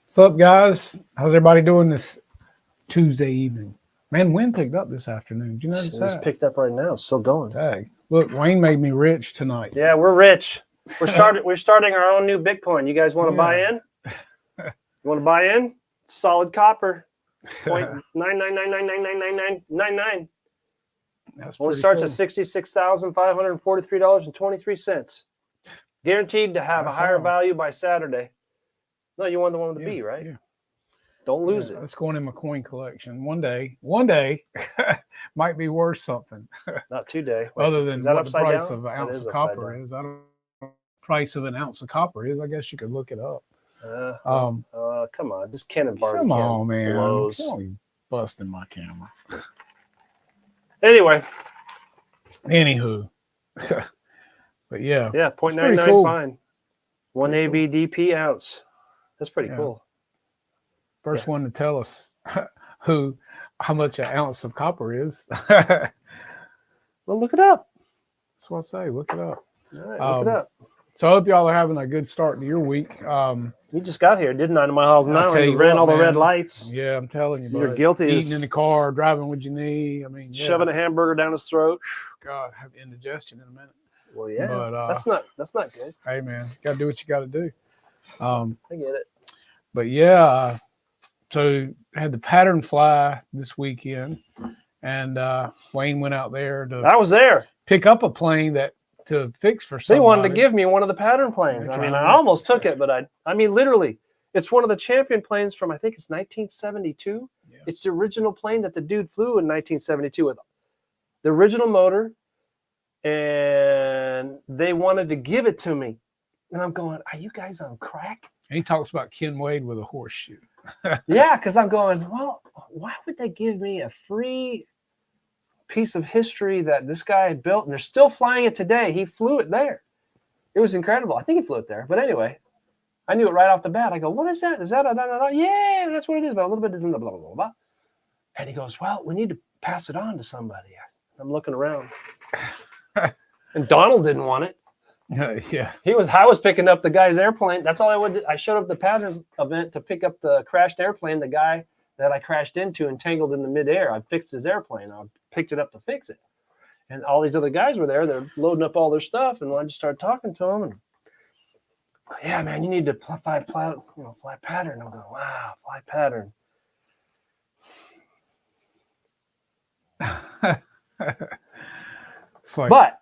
What's up, guys? How's everybody doing this Tuesday evening? Man, wind picked up this afternoon. Did you notice It's that? picked up right now. It's still going. Dang. Look, Wayne made me rich tonight. Yeah, we're rich. We're starting our own new Bitcoin. You guys want to buy in? You want to buy in? Solid copper. 0.999999999. That's Only pretty starts cool. at $66,543.23. Guaranteed to have That's a higher all. value by Saturday. No, you want the one with the B, right? Yeah. Don't lose it. That's going in my coin collection. One day, might be worth something. Not today. Other than is that what the upside price down? of an That ounce is of upside copper down. is. I don't know what the price of an ounce of copper is. I guess you could look it up. Come on. This Ken and Barney Come can on, man. blows. Don't be busting my camera. Anyway. Anywho. But yeah. Yeah, It's 0.99 pretty cool. fine. 1 ABDP ounce. That's pretty cool. First one to tell us how much an ounce of copper is. Well, look it up. That's what I say. Look it up. All right, look it up. So I hope y'all are having a good start to your week. You just got here, didn't I? 9 miles an hour. You what, ran all the man. red lights. Yeah, I'm telling you. You're bud. guilty. Eating in the car, driving with your knee. I mean, shoving a hamburger down his throat. God, have indigestion in a minute. Well, yeah, but that's not good. Hey, man, got to do what you got to do. I get it. But yeah, so I had the pattern fly this weekend, and Wayne went out there to I was there. pick up a plane to fix for somebody. They wanted to give me one of the pattern planes. I mean, I almost took it, but I mean, literally, it's one of the champion planes from, I think it's 1972. Yeah. It's the original plane that the dude flew in 1972 with the original motor, and they wanted to give it to me. And I'm going, are you guys on crack? And he talks about Ken Wade with a horseshoe. Yeah, because I'm going, well, why would they give me a free piece of history that this guy had built? And they're still flying it today. He flew it there. It was incredible. I think he flew it there. But anyway, I knew it right off the bat. I go, what is that? Is that a yeah, that's what it is. But a little bit of blah, blah, blah, blah. And he goes, well, we need to pass it on to somebody. I'm looking around. And Donald didn't want it. Yeah. I was picking up the guy's airplane. That's all I would do. I showed up at the pattern event to pick up the crashed airplane. The guy that I crashed into entangled in the midair. I fixed his airplane. I picked it up to fix it. And all these other guys were there. They're loading up all their stuff. And I just started talking to them. And yeah, man, you need to fly pattern. I'm going, wow, fly pattern. But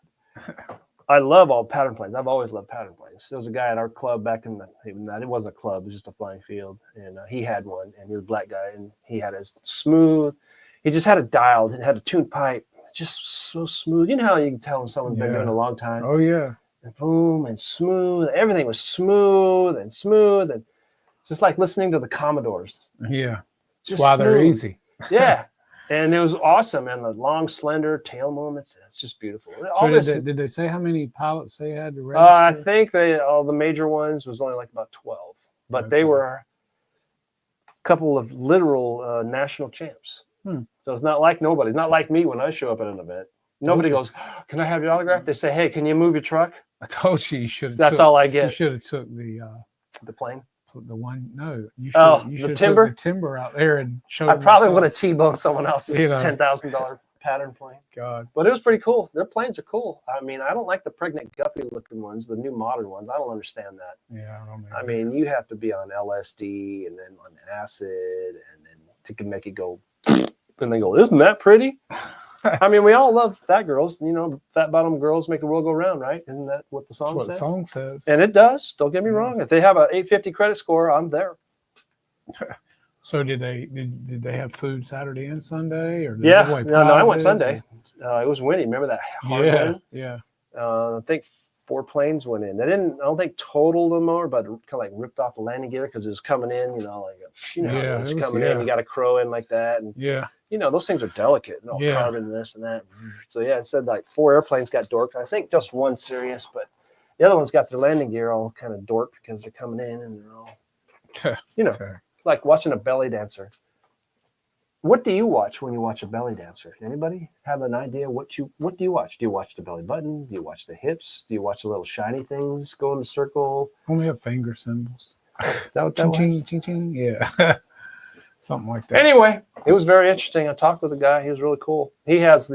I love all pattern planes. I've always loved pattern planes. There was a guy at our club back in it wasn't a club, it was just a flying field. And he had one, and he was a black guy, and he had his smooth. He just had it dialed. It had a tuned pipe, just so smooth. You know how you can tell when someone's been doing it a long time? Oh, yeah. And boom, and smooth. Everything was smooth, and just like listening to the Commodores. Yeah. Just That's why they're easy. Yeah. And it was awesome, and the long, slender tail movements. It's just beautiful. So did they say how many pilots they had to register? I think all the major ones was only like about 12, but they were a couple of literal national champs. So it's not like nobody. It's not like me when I show up at an event. Nobody goes, "Can I have your autograph?" They say, "Hey, can you move your truck?" I told you should have. That's all I get. You should have took the plane. The one, no, you should the timber? took the timber out there and showed. I probably would have T-boned someone else's $10,000 pattern plane. God, but it was pretty cool. Their planes are cool. I mean, I don't like the pregnant guppy looking ones, the new modern ones. I don't understand that. Yeah, I don't know. I mean, you have to be on LSD and then on acid, and then to make it go. And they go, isn't that pretty? I mean, we all love fat girls. You know, fat bottom girls make the world go round, right? Isn't that what the song says? That's what the song says. And it does. Don't get me wrong. If they have a 850 credit score, I'm there. So did they have food Saturday and Sunday? Or no, I went Sunday. It was windy. Remember that hard wind? Yeah. I think 4 planes went in. They didn't. I don't think totaled them over, but kind of like ripped off the landing gear because it was coming in. It's coming in. You got a crow in like that, and those things are delicate. Carbon and this and that. So yeah, it said like 4 airplanes got dorked. I think just one serious, but the other ones got their landing gear all kind of dorked because they're coming in and they're all, like watching a belly dancer. What do you watch when you watch a belly dancer? Anybody have an idea what do you watch? Do you watch the belly button? Do you watch the hips? Do you watch the little shiny things go in the circle? Only have finger symbols. Is that what that Ching, was? ching, ching, ching. Yeah. Something like that. Anyway, it was very interesting. I talked with the guy. He was really cool. He runs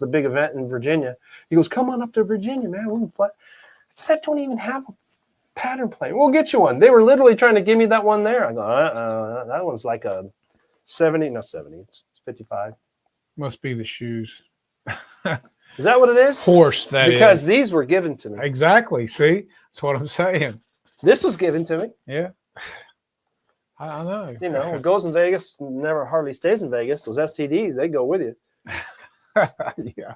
the big event in Virginia. He goes, "Come on up to Virginia, man. We can fly." I said, "I don't even have a pattern plane. We'll get you one." They were literally trying to give me that one there. I go, that one's like a 70, not 70. It's 55. Must be the shoes. Is that what it is? Horse, that because is. these were given to me. Exactly. See? That's what I'm saying. This was given to me. Yeah. I know. You know, it goes in Vegas, never hardly stays in Vegas. Those STDs, they go with you. Yeah.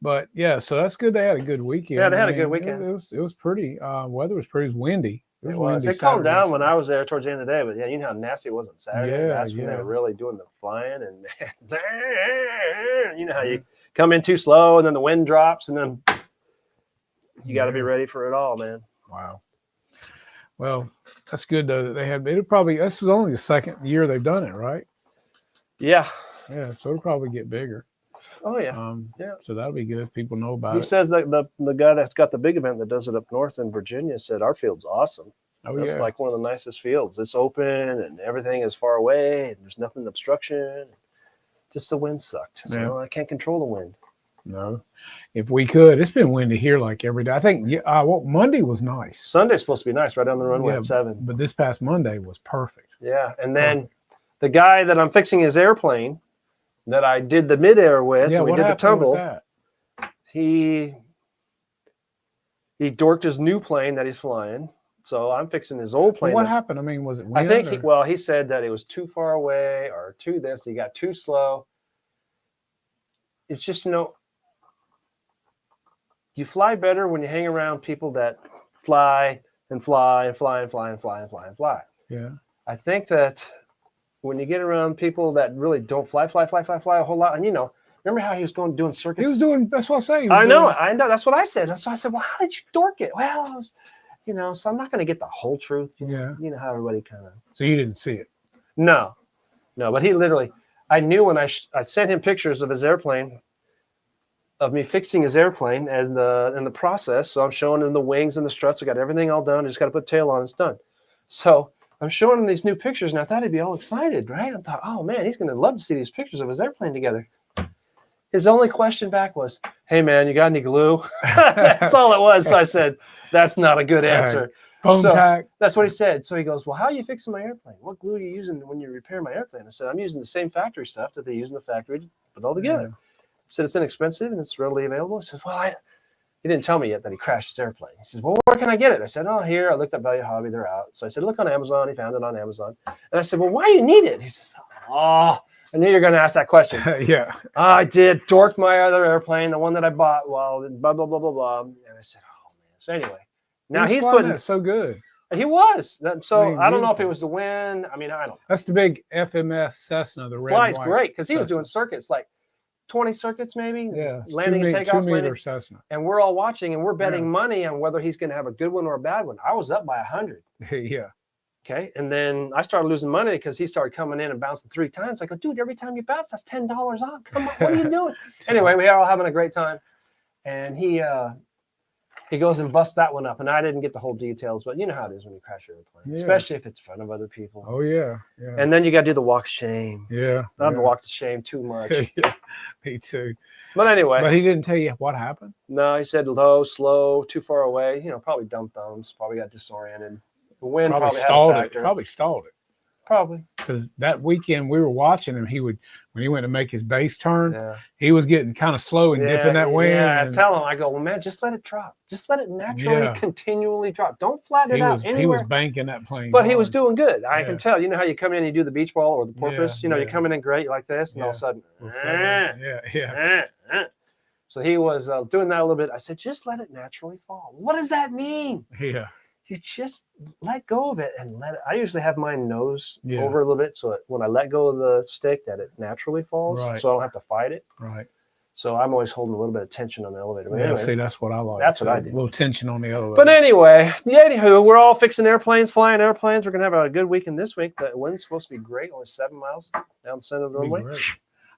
But yeah, so that's good. They had a good weekend. Yeah, they had a good weekend. It was pretty. Weather was pretty. It was windy. It was. It calmed down when I was there towards the end of the day, but yeah, you know how nasty it was on Saturday. Yeah, That's when they yeah. were really doing the flying, and man, you know how you come in too slow, and then the wind drops, and then you got to be ready for it all, man. Wow. Well, that's good though. That they had. This was only the second year they've done it, right? Yeah. Yeah. So it'll probably get bigger. Oh yeah. Yeah. So that'll be good. People know about He it. says that the guy that's got the big event that does it up north in Virginia said our field's awesome. Oh It's yeah. like one of the nicest fields. It's open and everything is far away and there's nothing obstruction. Just the wind sucked. So Yeah. I can't control the wind. No. If we could, it's been windy here like every day. I think Monday was nice. Sunday's supposed to be nice right down the runway Yeah, at 7. But this past Monday was perfect. Yeah. And then the guy that I'm fixing his airplane that I did the midair with, Yeah, and we what did the happened with tumble. that? He dorked his new plane that he's flying. So I'm fixing his old plane. What happened? I mean, was it wind? I think he said that it was too far away or too this. He got too slow. It's just, you fly better when you hang around people that fly and fly and fly and fly and fly and fly and fly. Yeah. I think that when you get around people that really don't fly a whole lot, and remember how he was doing circuits? He was doing. That's what I say. I know. That's what I said. So I said, well, how did you dork it? Well, I was, so I'm not going to get the whole truth. Yeah. You know how everybody kind of. So you didn't see it. No, but he literally. I knew when I sent him pictures of his airplane, of me fixing his airplane and in the process. So I'm showing him the wings and the struts. I got everything all done. I just got to put tail on. It's done. So I'm showing him these new pictures, and I thought he'd be all excited, right? I thought, oh man, he's going to love to see these pictures of his airplane together. His only question back was, "Hey man, you got any glue?" That's all it was. So I said, "That's not a good answer." Foam tack. That's what he said. So he goes, "Well, how are you fixing my airplane? What glue are you using when you repair my airplane?" I said, "I'm using the same factory stuff that they use in the factory to put it all together." Yeah. I said, "It's inexpensive and it's readily available." He says, "Well, he didn't tell me yet that he crashed his airplane." He says, "Well, where can I get it?" I said, "Oh, here." I looked up Value Hobby. They're out. So I said, "Look on Amazon." He found it on Amazon. And I said, "Well, why do you need it?" He says, "Oh, I knew you were going to ask that question." Yeah. I did dork my other airplane, the one that I bought. Well, blah, blah, blah, blah, blah. And I said, "Oh, man." So anyway, now he's putting that so good. He was. So I don't know if beautiful. it was the wind. I mean, I don't know. That's the big FMS Cessna, the red Flies white great because he was Cessna. doing circuits, like 20 circuits maybe. Yeah. Landing and takeoffs. 2 meter Cessna. And we're all watching and we're betting money on whether he's going to have a good one or a bad one. I was up by 100. Yeah. Okay. And then I started losing money because he started coming in and bouncing 3 times. I go, dude, every time you bounce, that's $10 off. Come on, what are you doing? Anyway, we are all having a great time. And he goes and busts that one up. And I didn't get the whole details, but you know how it is when you crash your airplane, especially if it's in front of other people. Oh, yeah. Yeah. And then you got to do the walk of shame. Yeah. I've walked of shame too much. Yeah. Me too. But anyway. But he didn't tell you what happened? No, he said low, slow, too far away. Probably dumb thumbs. Probably got disoriented. The wind probably stalled had a it. factor. Probably stalled it. Probably. Because that weekend we were watching him, when he went to make his base turn, Yeah. he was getting kind of slow and dipping that wind. Yeah, I tell him, I go, well, man, just let it drop. Just let it naturally, continually drop. Don't flat it out anywhere. He was banking that plane. But he was doing good. I Yeah. can tell. You know how you come in and you do the beach ball or the porpoise? Yeah, You're coming in great like this, and all of a sudden, Yeah. So he was doing that a little bit. I said, just let it naturally fall. What does that mean? Yeah. You just let go of it and let it. I usually have my nose Yeah. over a little bit so that when I let go of the stick that it naturally falls, Right. so I don't have to fight it. Right. So I'm always holding a little bit of tension on the elevator. But Yeah, anyway, see, that's what I like. That's what I do. A little tension on the elevator. but anyway, anywho, we're all fixing airplanes, flying airplanes. We're going to have a good weekend this week. The wind's supposed to be great, only 7 miles down the center of the Be runway. great.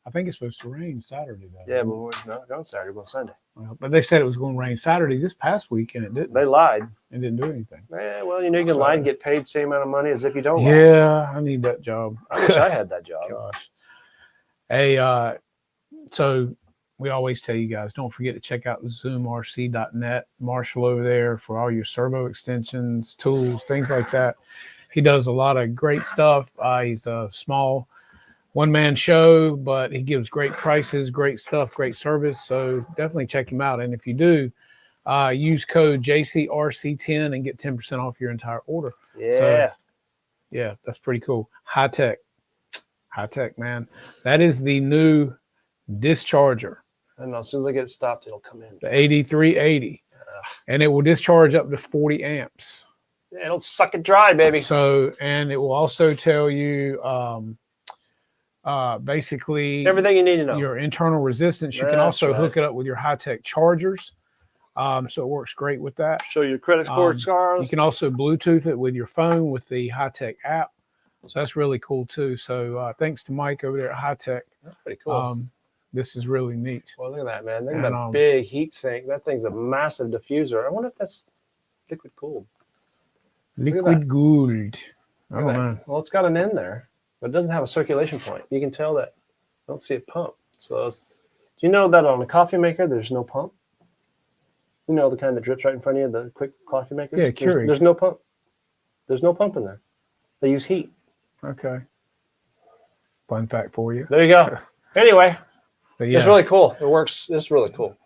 I think it's supposed to rain Saturday, though. Yeah, but we're not going Saturday, we're going Sunday. Well, but they said it was going to rain Saturday this past week, and it didn't. They lied. It didn't do anything. Yeah, well, you can lie and get paid the same amount of money as if you don't lie. Yeah, I need that job. I wish I had that job. Gosh. Hey, so we always tell you guys, don't forget to check out zoomrc.net. Marshall over there for all your servo extensions, tools, things like that. He does a lot of great stuff. He's a small one-man show, but he gives great prices, great stuff, great service. So definitely check him out. And if you do, use code JCRC10 and get 10% off your entire order. Yeah. So, yeah, that's pretty cool. High tech, man. That is the new discharger. And as soon as I get it stopped, it'll come in. The 8380. And it will discharge up to 40 amps. Yeah, it'll suck it dry, baby. So, and it will also tell you basically everything you need to know. Your internal resistance. You can also hook it up with your high-tech chargers. So it works great with that. Show your credit score scars. You can also Bluetooth it with your phone with the high-tech app. So that's really cool too. So thanks to Mike over there at High-Tech. That's pretty cool. This is really neat. Well, look at that, man. Look at that big heat sink. That thing's a massive diffuser. I wonder if that's liquid cooled. Liquid gold. I don't know. Well, it's got an end there, but it doesn't have a circulation point. You can tell that. I don't see a pump. So, do you know that on a coffee maker, there's no pump? You know, the kind that drips right in front of you, the quick coffee makers? Yeah, Keurig. There's no pump. There's no pump in there. They use heat. Okay. Fun fact for you. There you go. Anyway, yeah. It's really cool. It works. It's really cool.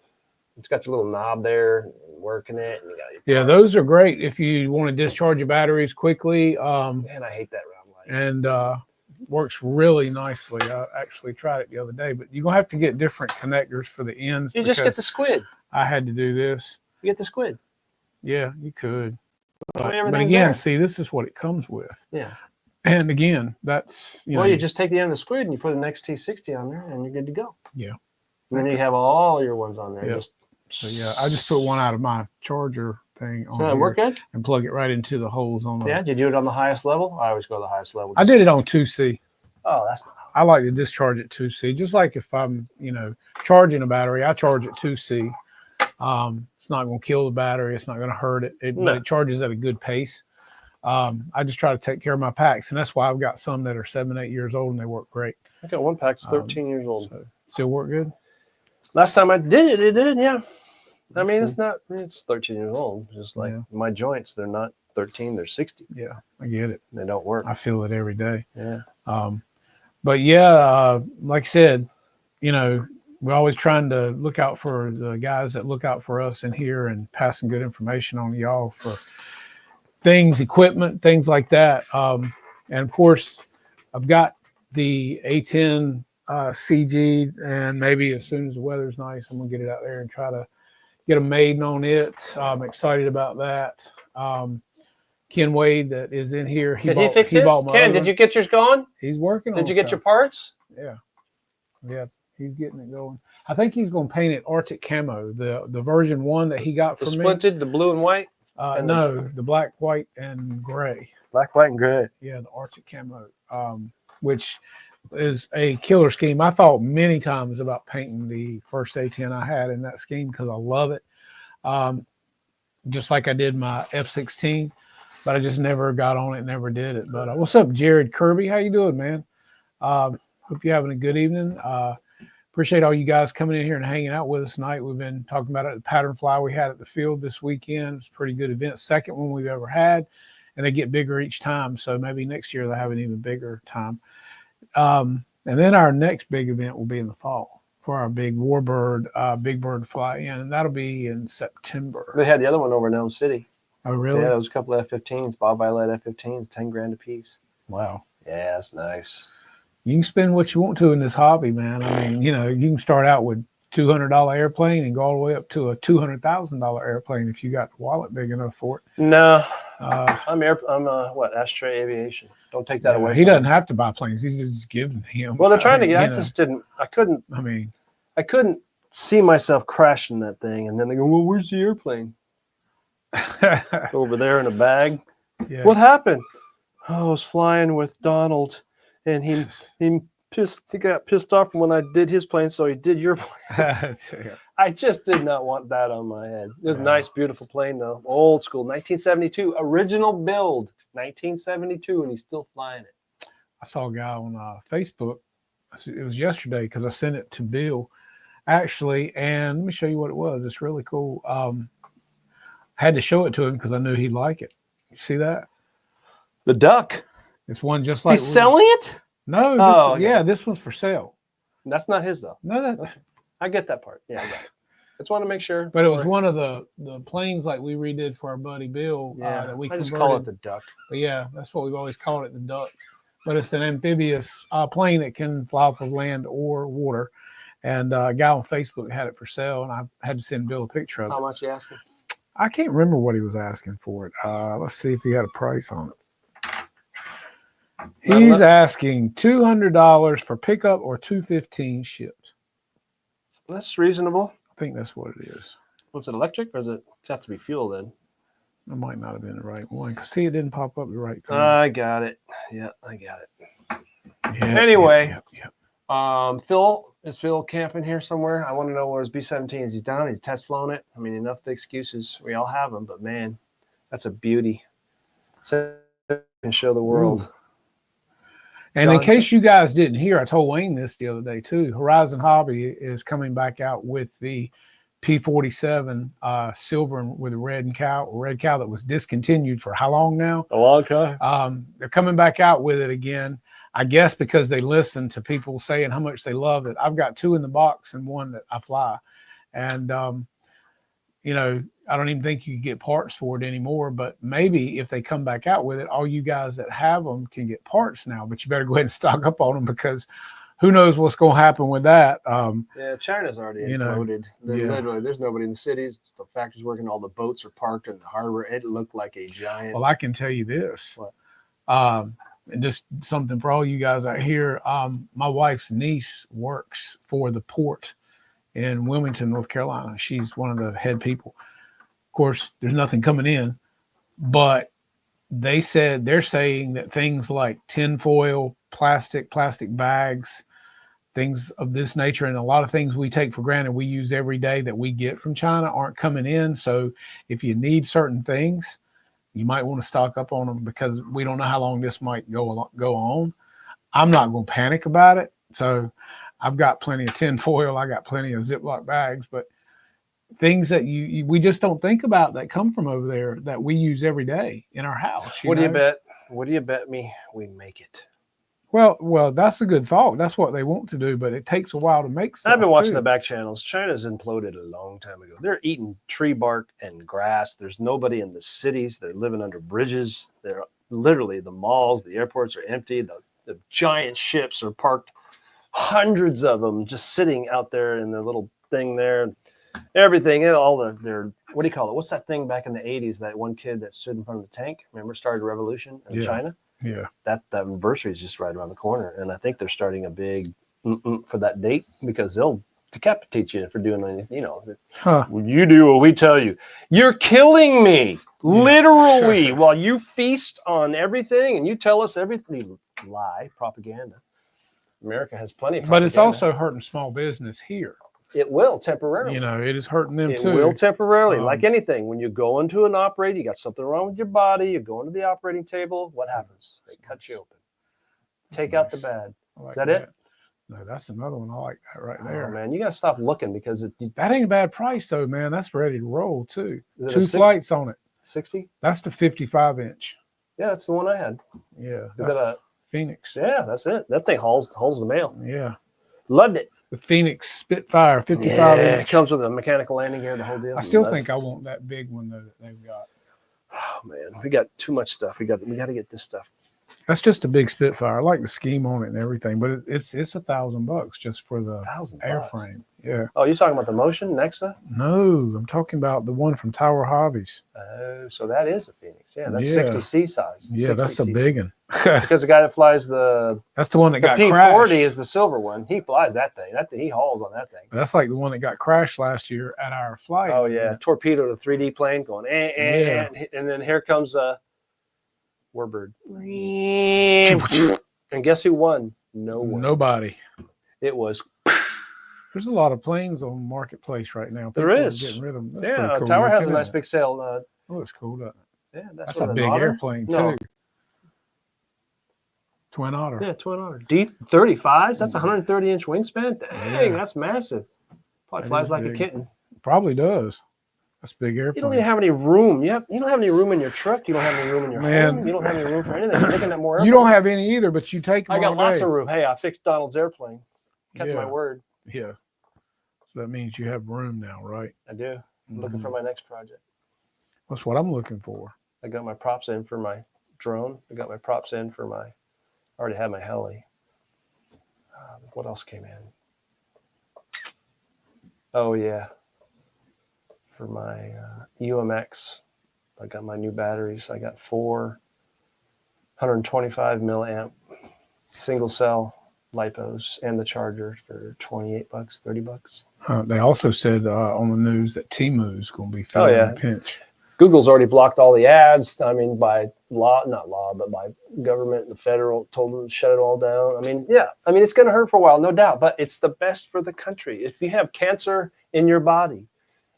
It's got your little knob there, working it. And you got your those are great if you want to discharge your batteries quickly. Man, I hate that round light. And works really nicely. I actually tried it the other day, but you're going to have to get different connectors for the ends. You just get the squid. I had to do this. You get the squid. Yeah, you could. But again, there. See, this is what it comes with. Yeah. And again, that's, you just take the end of the squid and you put an XT60 on there and you're good to go. Yeah. And then you have all your ones on there. Yep. I just put one out of my charger thing on that work good? And plug it right into the holes on the. Yeah, did you do it on the highest level? I always go to the highest level. I did it on 2C. Oh, that's not. I like to discharge at 2C. Just like if I'm, charging a battery, I charge at 2C. It's not going to kill the battery. It's not going to hurt it. But it charges at a good pace. I just try to take care of my packs, and that's why I've got some that are 7, 8 years old, and they work great. I got one pack that's 13 years old. So still work good? Last time I did it did, yeah. I mean, it's 13 years old. Just like my joints, they're not 13, they're 60. Yeah, I get it. They don't work. I feel it every day. Yeah. But like I said, we're always trying to look out for the guys that look out for us in here and passing good information on y'all for things, equipment, things like that. And of course, I've got the A10 CG, and maybe as soon as the weather's nice, I'm gonna get it out there and try to get a maiden on it. I'm excited about that. Ken Wade that is in here. Did he fix his? Ken, did you get yours going? He's working on it. Did you get your parts? Yeah, he's getting it going. I think he's going to paint it Arctic camo, the version 1 that he got from me. The splinted, the blue and white? No, the black, white, and gray. Black, white, and gray. Yeah, the Arctic camo, which is a killer scheme. I thought many times about painting the first A10 I had in that scheme because I love it. Just like I did my F16, but I just never got on it, never did it. But what's up, Jared Kirby? How you doing, man? Hope you're having a good evening. Appreciate all you guys coming in here and hanging out with us tonight. We've been talking about it, the pattern fly we had at the field this weekend. It's a pretty good event. Second one we've ever had, and they get bigger each time. So maybe next year they'll have an even bigger time. And then our next big event will be in the fall for our big Warbird, Big Bird fly in, and that'll be in September. They had the other one over in Elm City. Oh, really? Yeah, there was a couple of F-15s, Bob Violet F-15s, $10,000 a piece. Wow. Yeah, that's nice. You can spend what you want to in this hobby, man. I mean, you can start out with $200 airplane and go all the way up to a $200,000 airplane if you got the wallet big enough for it. No, I'm Ashtray Aviation. Don't take that away. He doesn't have to buy planes. He's just giving him. Well, they're trying to get. I couldn't see myself crashing that thing, and then they go, "Well, where's the airplane?" Over there in a bag. Yeah. What happened? Oh, I was flying with Donald, and he He got pissed off when I did his plane, so he did your plane. I just did not want that on my head. It was a nice, beautiful plane, though. Old school, 1972, original build, 1972, and he's still flying it. I saw a guy on Facebook. It was yesterday because I sent it to Bill, actually, and let me show you what it was. It's really cool. I had to show it to him because I knew he'd like it. You see that? The Duck. It's one just like he's selling it. No, this one's for sale. That's not his though. No, I get that part. Yeah, I got it. Just want to make sure. But it was one of the planes like we redid for our buddy Bill. Yeah, that we I just call it the Duck. But yeah, that's what we've always called it, the Duck. But it's an amphibious plane that can fly off of land or water. And a guy on Facebook had it for sale, and I had to send Bill a picture of it. How much you asking? I can't remember what he was asking for it. Let's see if he had a price on it. He's asking $200 for pickup or $215 shipped. That's reasonable. I think that's what it is. Was it electric or does it have to be fuel then? It might not have been the right one. Cause see, it didn't pop up the right time. I got it. Yeah, I got it. Yeah, anyway, is Phil camping here somewhere? I want to know where his B-17 is. He's down. He's test flown it. I mean, enough of the excuses. We all have them, but man, that's a beauty. So can show the world. Ooh. And in case you guys didn't hear, I told Wayne this the other day too. Horizon Hobby is coming back out with the P-47 silver and with a red cow that was discontinued for how long now? A long time. They're coming back out with it again. I guess because they listen to people saying how much they love it. I've got 2 in the box and 1 that I fly. And, I don't even think you can get parts for it anymore, but maybe if they come back out with it, all you guys that have them can get parts now, but you better go ahead and stock up on them because who knows what's going to happen with that. Yeah, China's already imploded. Literally, there's nobody in the cities. The factories working. All the boats are parked in the harbor. It looked like a giant. Well, I can tell you this. And just something for all you guys out here. My wife's niece works for the port in Wilmington, North Carolina. She's one of the head people. Of course, there's nothing coming in, but they're saying that things like tinfoil, plastic bags, things of this nature, and a lot of things we take for granted we use every day that we get from China aren't coming in. So if you need certain things, you might want to stock up on them because we don't know how long this might go on. I'm not going to panic about it. So I've got plenty of tinfoil. I got plenty of Ziploc bags, but things that we just don't think about that come from over there that we use every day in our house. What do you bet? What do you bet me we make it? Well, that's a good thought. That's what they want to do, but it takes a while to make stuff. I've been watching the back channels. China's imploded a long time ago. They're eating tree bark and grass. There's nobody in the cities. They're living under bridges. They're literally the malls, the airports are empty. The giant ships are parked, hundreds of them just sitting out there in their little thing there. Everything, what do you call it? What's that thing back in the 80s? That one kid that stood in front of the tank. Remember, started a revolution in China. Yeah, that anniversary is just right around the corner, and I think they're starting a big for that date because they'll decapitate you for doing anything. You do what we tell you. You're killing me, literally, while you feast on everything and you tell us everything. Lie, propaganda. America has plenty of propaganda. But it's also hurting small business here. It will temporarily. It is hurting them too. It will temporarily. Like anything, when you go into an operating, you got something wrong with your body, you're going to the operating table, what happens? They cut you open. Take out the bad. Is that it? No, that's another one. I like that right there. Oh, man, you got to stop looking because that ain't a bad price though, man. That's ready to roll too. 2 flights on it. 60? That's the 55-inch. Yeah, that's the one I had. Yeah. Is that a Phoenix? Yeah, that's it. That thing hauls the mail. Yeah. Loved it. The Phoenix Spitfire 55-inch. Yeah, it comes with a mechanical landing gear, the whole deal. I still think I want that big one though that they've got. Oh man, we got too much stuff. We got to get this stuff. That's just a big Spitfire. I like the scheme on it and everything, but it's $1,000 just for the airframe. Yeah. Oh, you're talking about the Motion Nexa? No, I'm talking about the one from Tower Hobbies. Oh, so that is a Phoenix. Yeah, that's 60C size. Yeah, that's a big one. Because the guy that flies that's the one that got P40 crashed. Is the silver one. He flies that thing. He hauls on that thing. That's like the one that got crashed last year at our flight. Oh yeah, torpedoed a 3D plane going and then here comes Warbird. And guess who won? Nowhere. Nobody. It was. There's a lot of planes on Marketplace right now. There People are is. getting rid of them. That's Yeah, pretty cool. Tower has a Look nice at big sail. that. Oh, it's cool. Doesn't it? Yeah, That's what, a an big Otter? airplane No. too. Twin Otter. Yeah, Twin Otter. D35s. That's 130-inch wingspan. Dang, Yeah. that's massive. Probably That flies is like big. a kitten. Probably does. That's a big airplane. You don't even have any room. You don't have any room in your truck. You don't have any room in your home. You don't have any room for anything. You're looking at more. You don't have any either, but you take them I got all lots day. of room. Hey, I fixed Donald's airplane. Kept my word. Yeah. So that means you have room now, right? I do. I'm looking for my next project. That's what I'm looking for. I got my props in for my drone. I got my props in for my. I already had my heli. What else came in? Oh yeah. For my UMX, I got my new batteries. I got 4 125 milliamp single cell lipos and the charger for $28, $30. They also said on the news that Temu's going to be feeling a pinch. Google's already blocked all the ads. I mean, by law, not law, but by government, the federal told them to shut it all down. I mean, yeah, I mean, it's going to hurt for a while, no doubt, but it's the best for the country. If you have cancer in your body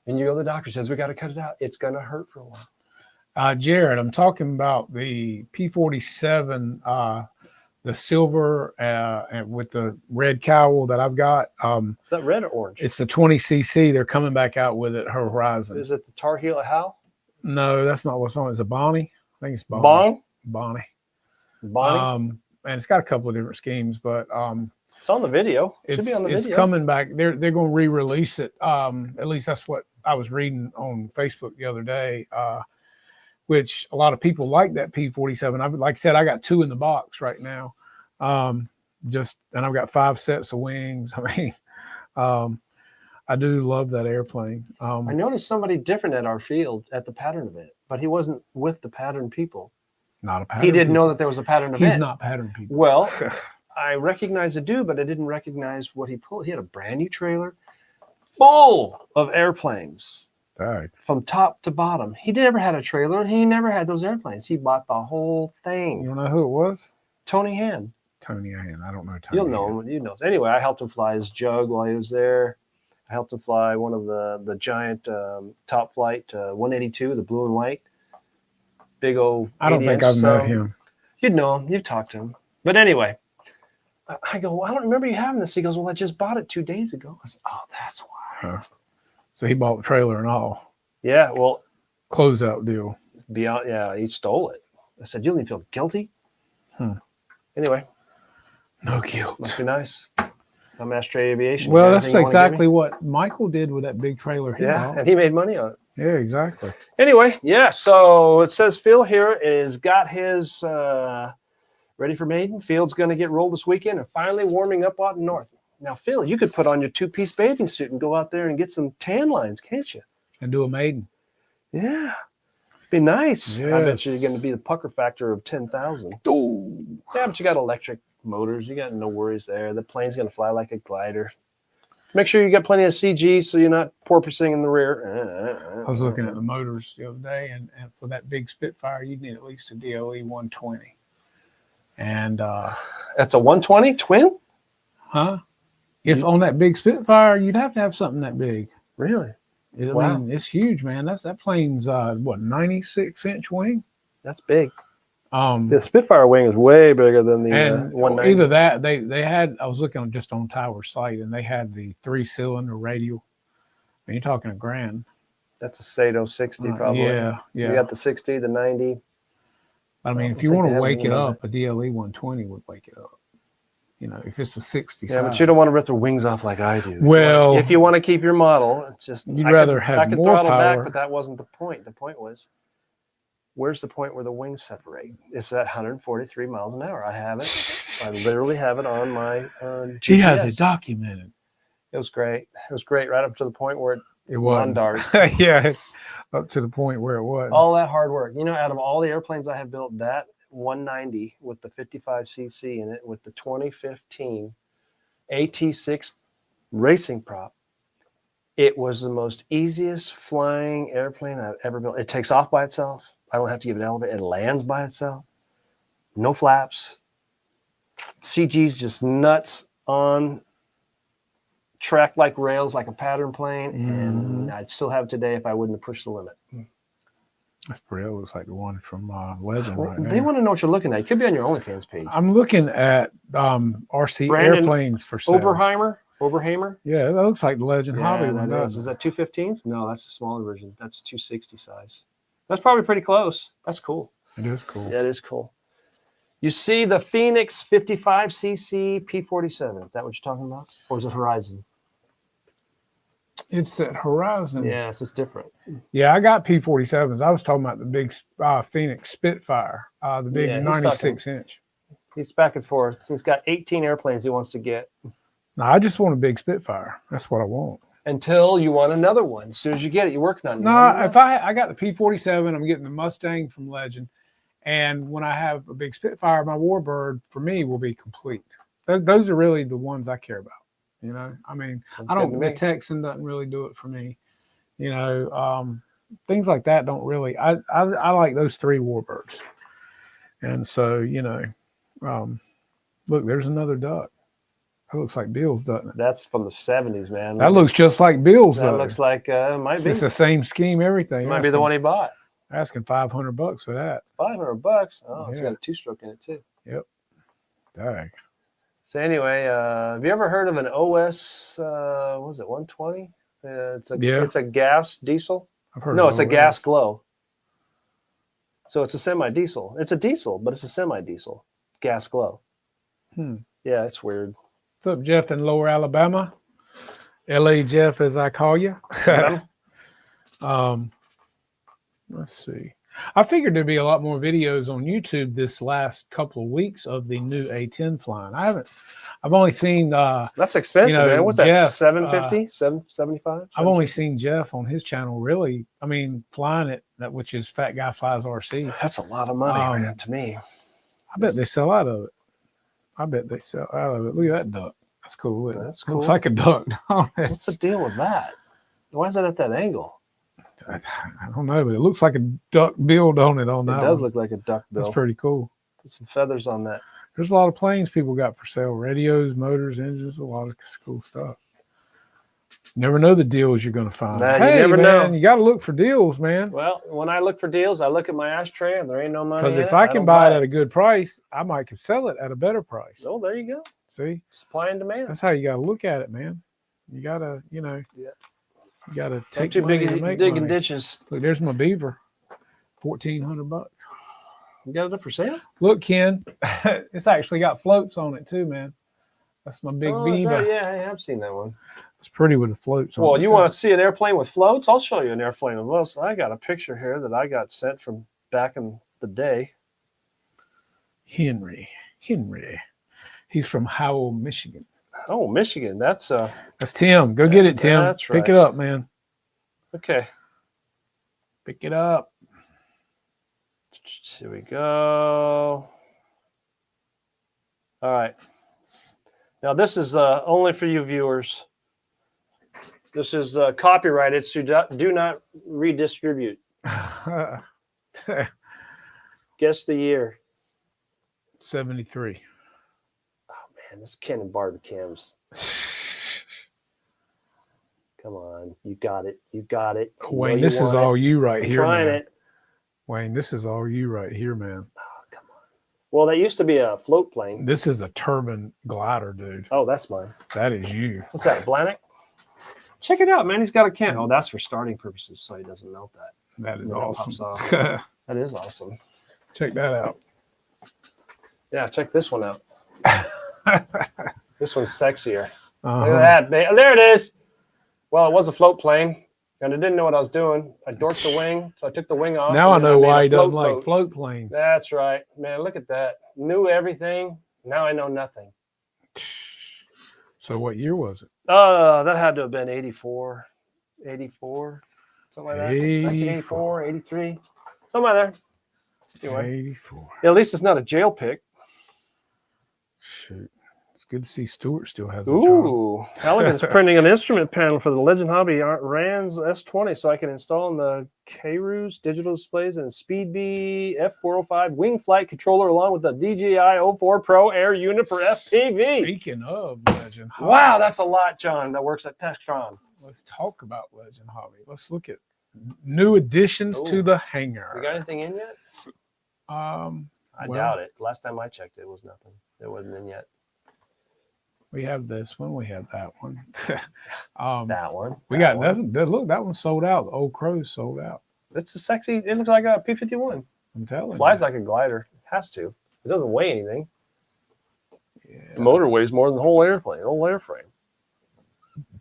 and you go to the doctor, says we got to cut it out, it's going to hurt for a while. Jared, I'm talking about the P-47, the silver and with the red cowl that I've got. Is that red or orange? It's the 20cc. They're coming back out with it. Horizon. Is it the Tar Heel at Hal? No, that's not what's on. It's a Bonnie. I think it's Bonnie. Bonnie. And it's got a couple of different schemes, but it's on the video. Should be on the video. It's coming back. They're going to re-release it. At least that's what I was reading on Facebook the other day. Which a lot of people like that P-47. Like I said, I got 2 in the box right now. And I've got 5 sets of wings. I mean, I do love that airplane. I noticed somebody different at our field at the pattern event, but he wasn't with the pattern people. Not a pattern. He didn't know that there was a pattern event. He's not pattern people. Well, I recognized the dude, but I didn't recognize what he pulled. He had a brand new trailer full of airplanes. Right. From top to bottom. He never had a trailer, and he never had those airplanes. He bought the whole thing. You know who it was? Tony Hand. Tony Hand. I don't know Tony. You'll know him. You know. Anyway, I helped him fly his Jug while he was there. I helped him fly one of the giant Top Flight 182, the blue and white. Big old. I don't think I've met him. You'd know him. You've talked to him. But anyway, I go, well, I don't remember you having this. He goes, well, I just bought it 2 days ago. I said, oh, that's why. So he bought the trailer and all. Yeah, well. Closeout deal. Beyond, yeah, he stole it. I said, you don't even feel guilty? Anyway. No guilt. Must be nice. I'm Astray Aviation. Well, that's exactly what Michael did with that big trailer. And he made money on it. Yeah, exactly. Anyway, yeah, so it says Phil here is got his ready for maiden. Field's going to get rolled this weekend and finally warming up out north. Now, Phil, you could put on your 2-piece bathing suit and go out there and get some tan lines, can't you? And do a maiden. Yeah. Be nice. Yes. I bet you're going to be the pucker factor of 10,000. Yeah, but you got electric motors. You got no worries there. The plane's going to fly like a glider. Make sure you got plenty of CG so you're not porpoising in the rear. I was looking at the motors the other day, and for that big Spitfire, you'd need at least a DLE 120. And that's a 120 twin? Huh? If on that big Spitfire, you'd have to have something that big. Really? I mean, it's huge, man. That plane's 96-inch wing. That's big. The Spitfire wing is way bigger than the 190. Either that, they had. I was looking just on Tower's site, and they had the 3-cylinder radial. I mean, you're talking $1,000. That's a Sato 60, probably. Yeah. You got the 60, the 90. I mean, if you want to wake it up, a DLE 120 would wake it up. You know, if it's the 60 Yeah, but you don't want to rip the wings off like I do. Well, if you want to keep your model, it's just you'd rather have more throttle power. back, but that wasn't the point. The point was, where's the point where the wings separate? It's at 143 miles an hour. I have it. I literally have it on my GPS. He has it documented. It was great. It was great right up to the point where it was dark. Yeah, up to the point where it was. All that hard work. You know, out of all the airplanes I have built, that 190 with the 55cc in it with the 2015 AT6 racing prop, it was the most easiest flying airplane I've ever built. It takes off by itself. I don't have to give it an elevator. It lands by itself. No flaps. CG's just nuts on track like rails, like a pattern plane, and I'd still have it today if I wouldn't have pushed the limit. That's pretty. It looks like the one from Legend right They now. want to know what you're looking at. It could be on your OnlyFans page. I'm looking at RC Brandon airplanes for sale. Oberheimer. Yeah, that looks like the Legend Hobby one. Is that 215s? No, that's the smaller version. That's 260 size. That's probably pretty close. That's cool. It is cool. Yeah, it is cool. You see the Phoenix 55cc P47. Is that what you're talking about? Or is it Horizon? It's at Horizon. Yeah, it's just different. Yeah, I got P47s. I was talking about the big Phoenix Spitfire, the big 96-inch. He's back and forth. He's got 18 airplanes he wants to get. No, I just want a big Spitfire. That's what I want. Until you want another one. As soon as you get it, you're working on it. No, if I got the P47, I'm getting the Mustang from Legend. And when I have a big Spitfire, my Warbird, for me, will be complete. Those are really the ones I care about. You know, I mean, the Texan doesn't really do it for me. You know, things like that don't really. I like those 3 Warbirds. And so, you know, look, there's another duck. That looks like Bill's, doesn't it? That's from the 70s, man. That looks just like Bill's. That looks like might be. It's the same scheme, everything. It might be the one he bought. Asking $500 for that. $500? Oh, it's got a 2-stroke in it too. Yep. Dang. So anyway, have you ever heard of an OS? What was it 120? It's a gas diesel. I've heard. No, it's a gas glow. So it's a semi-diesel. It's a diesel, but it's a semi-diesel gas glow. Yeah, it's weird. What's up, Jeff in Lower Alabama? LA Jeff, as I call you. Let's see. I figured there'd be a lot more videos on YouTube this last couple of weeks of the new A10 flying. I've only seen that's expensive, man. What's Jeff, that? 750? 775? I've only seen Jeff on his channel really. I mean, flying it, which is Fat Guy Flies RC. That's a lot of money, man, to me. I bet they sell out of it. Look at that duck. That's cool. That's cool. Looks like a duck. What's the deal with that? Why is that at that angle? I don't know, but it looks like a duck build on it. It does look like a duck bill. That's pretty cool. Put some feathers on that. There's a lot of planes people got for sale. Radios, motors, engines, a lot of cool stuff. Never know the deals you're going to find. Nah, you never know. You got to look for deals, man. Well, when I look for deals, I look at my ashtray and there ain't no money. Because if I can buy it at a good price, I might could sell it at a better price. Oh, there you go. See? Supply and demand. That's how you got to look at it, man. You got to, you know. Yeah. You got to take too big digging money. ditches. Look, there's my beaver. $1,400. You got it up for sale? Look, Ken, it's actually got floats on it too, man. That's my big beaver. Yeah, I have seen that one. It's pretty with the floats on it. Well, you want to see an airplane with floats? I'll show you an airplane with floats. I got a picture here that I got sent from back in the day. Henry. He's from Howell, Michigan. Oh, Michigan. That's Tim. Go get it, Tim. That's right. Pick it up, man. Okay. Pick it up. Here we go. All right. Now, this is only for you viewers. This is copyrighted, so do not redistribute. Guess the year. 73. Oh, man, this Ken and Barton Cams. Come on. You got it. Wayne, this is all you right here, man. Trying it. Wayne, this is all you right here, man. Oh, come on. Well, that used to be a float plane. This is a turbine glider, dude. Oh, that's mine. That is you. What's that, Blanick? Check it out, man. He's got a can. Oh, that's for starting purposes, so he doesn't melt that. That is awesome. That is awesome. Check that out. Yeah, check this one out. This one's sexier. Uh-huh. Look at that. There it is. Well, it was a float plane, and I didn't know what I was doing. I dorked the wing, so I took the wing off. Now I know why he doesn't like float planes. That's right. Man, look at that. Knew everything. Now I know nothing. So what year was it? That had to have been 84, something like that. 84. 1984, 83, something like that. Anyway, 84. yeah, at least it's not a jail pick. Shoot. It's good to see Stuart still has a job. Ooh, Elegant's printing an instrument panel for the Legend Hobby RANS S20 so I can install in the K-Roos digital displays and Speedbee F405 wing flight controller along with the DJI 04 Pro Air unit for FPV. Speaking of Legend Hobby. Wow, that's a lot, John, that works at Textron. Let's talk about Legend Hobby. Let's look at new additions to the hangar. We got anything in yet? I doubt it. Last time I checked, it was nothing. It wasn't in yet. We have this one. We have that one. That one. We got that. Look, that one sold out. The Old Crows sold out. It's a sexy. It looks like a P-51. I'm telling Flies you. like a glider. It has to. It doesn't weigh anything. Yeah. The motor weighs more than the whole airplane, the whole airframe.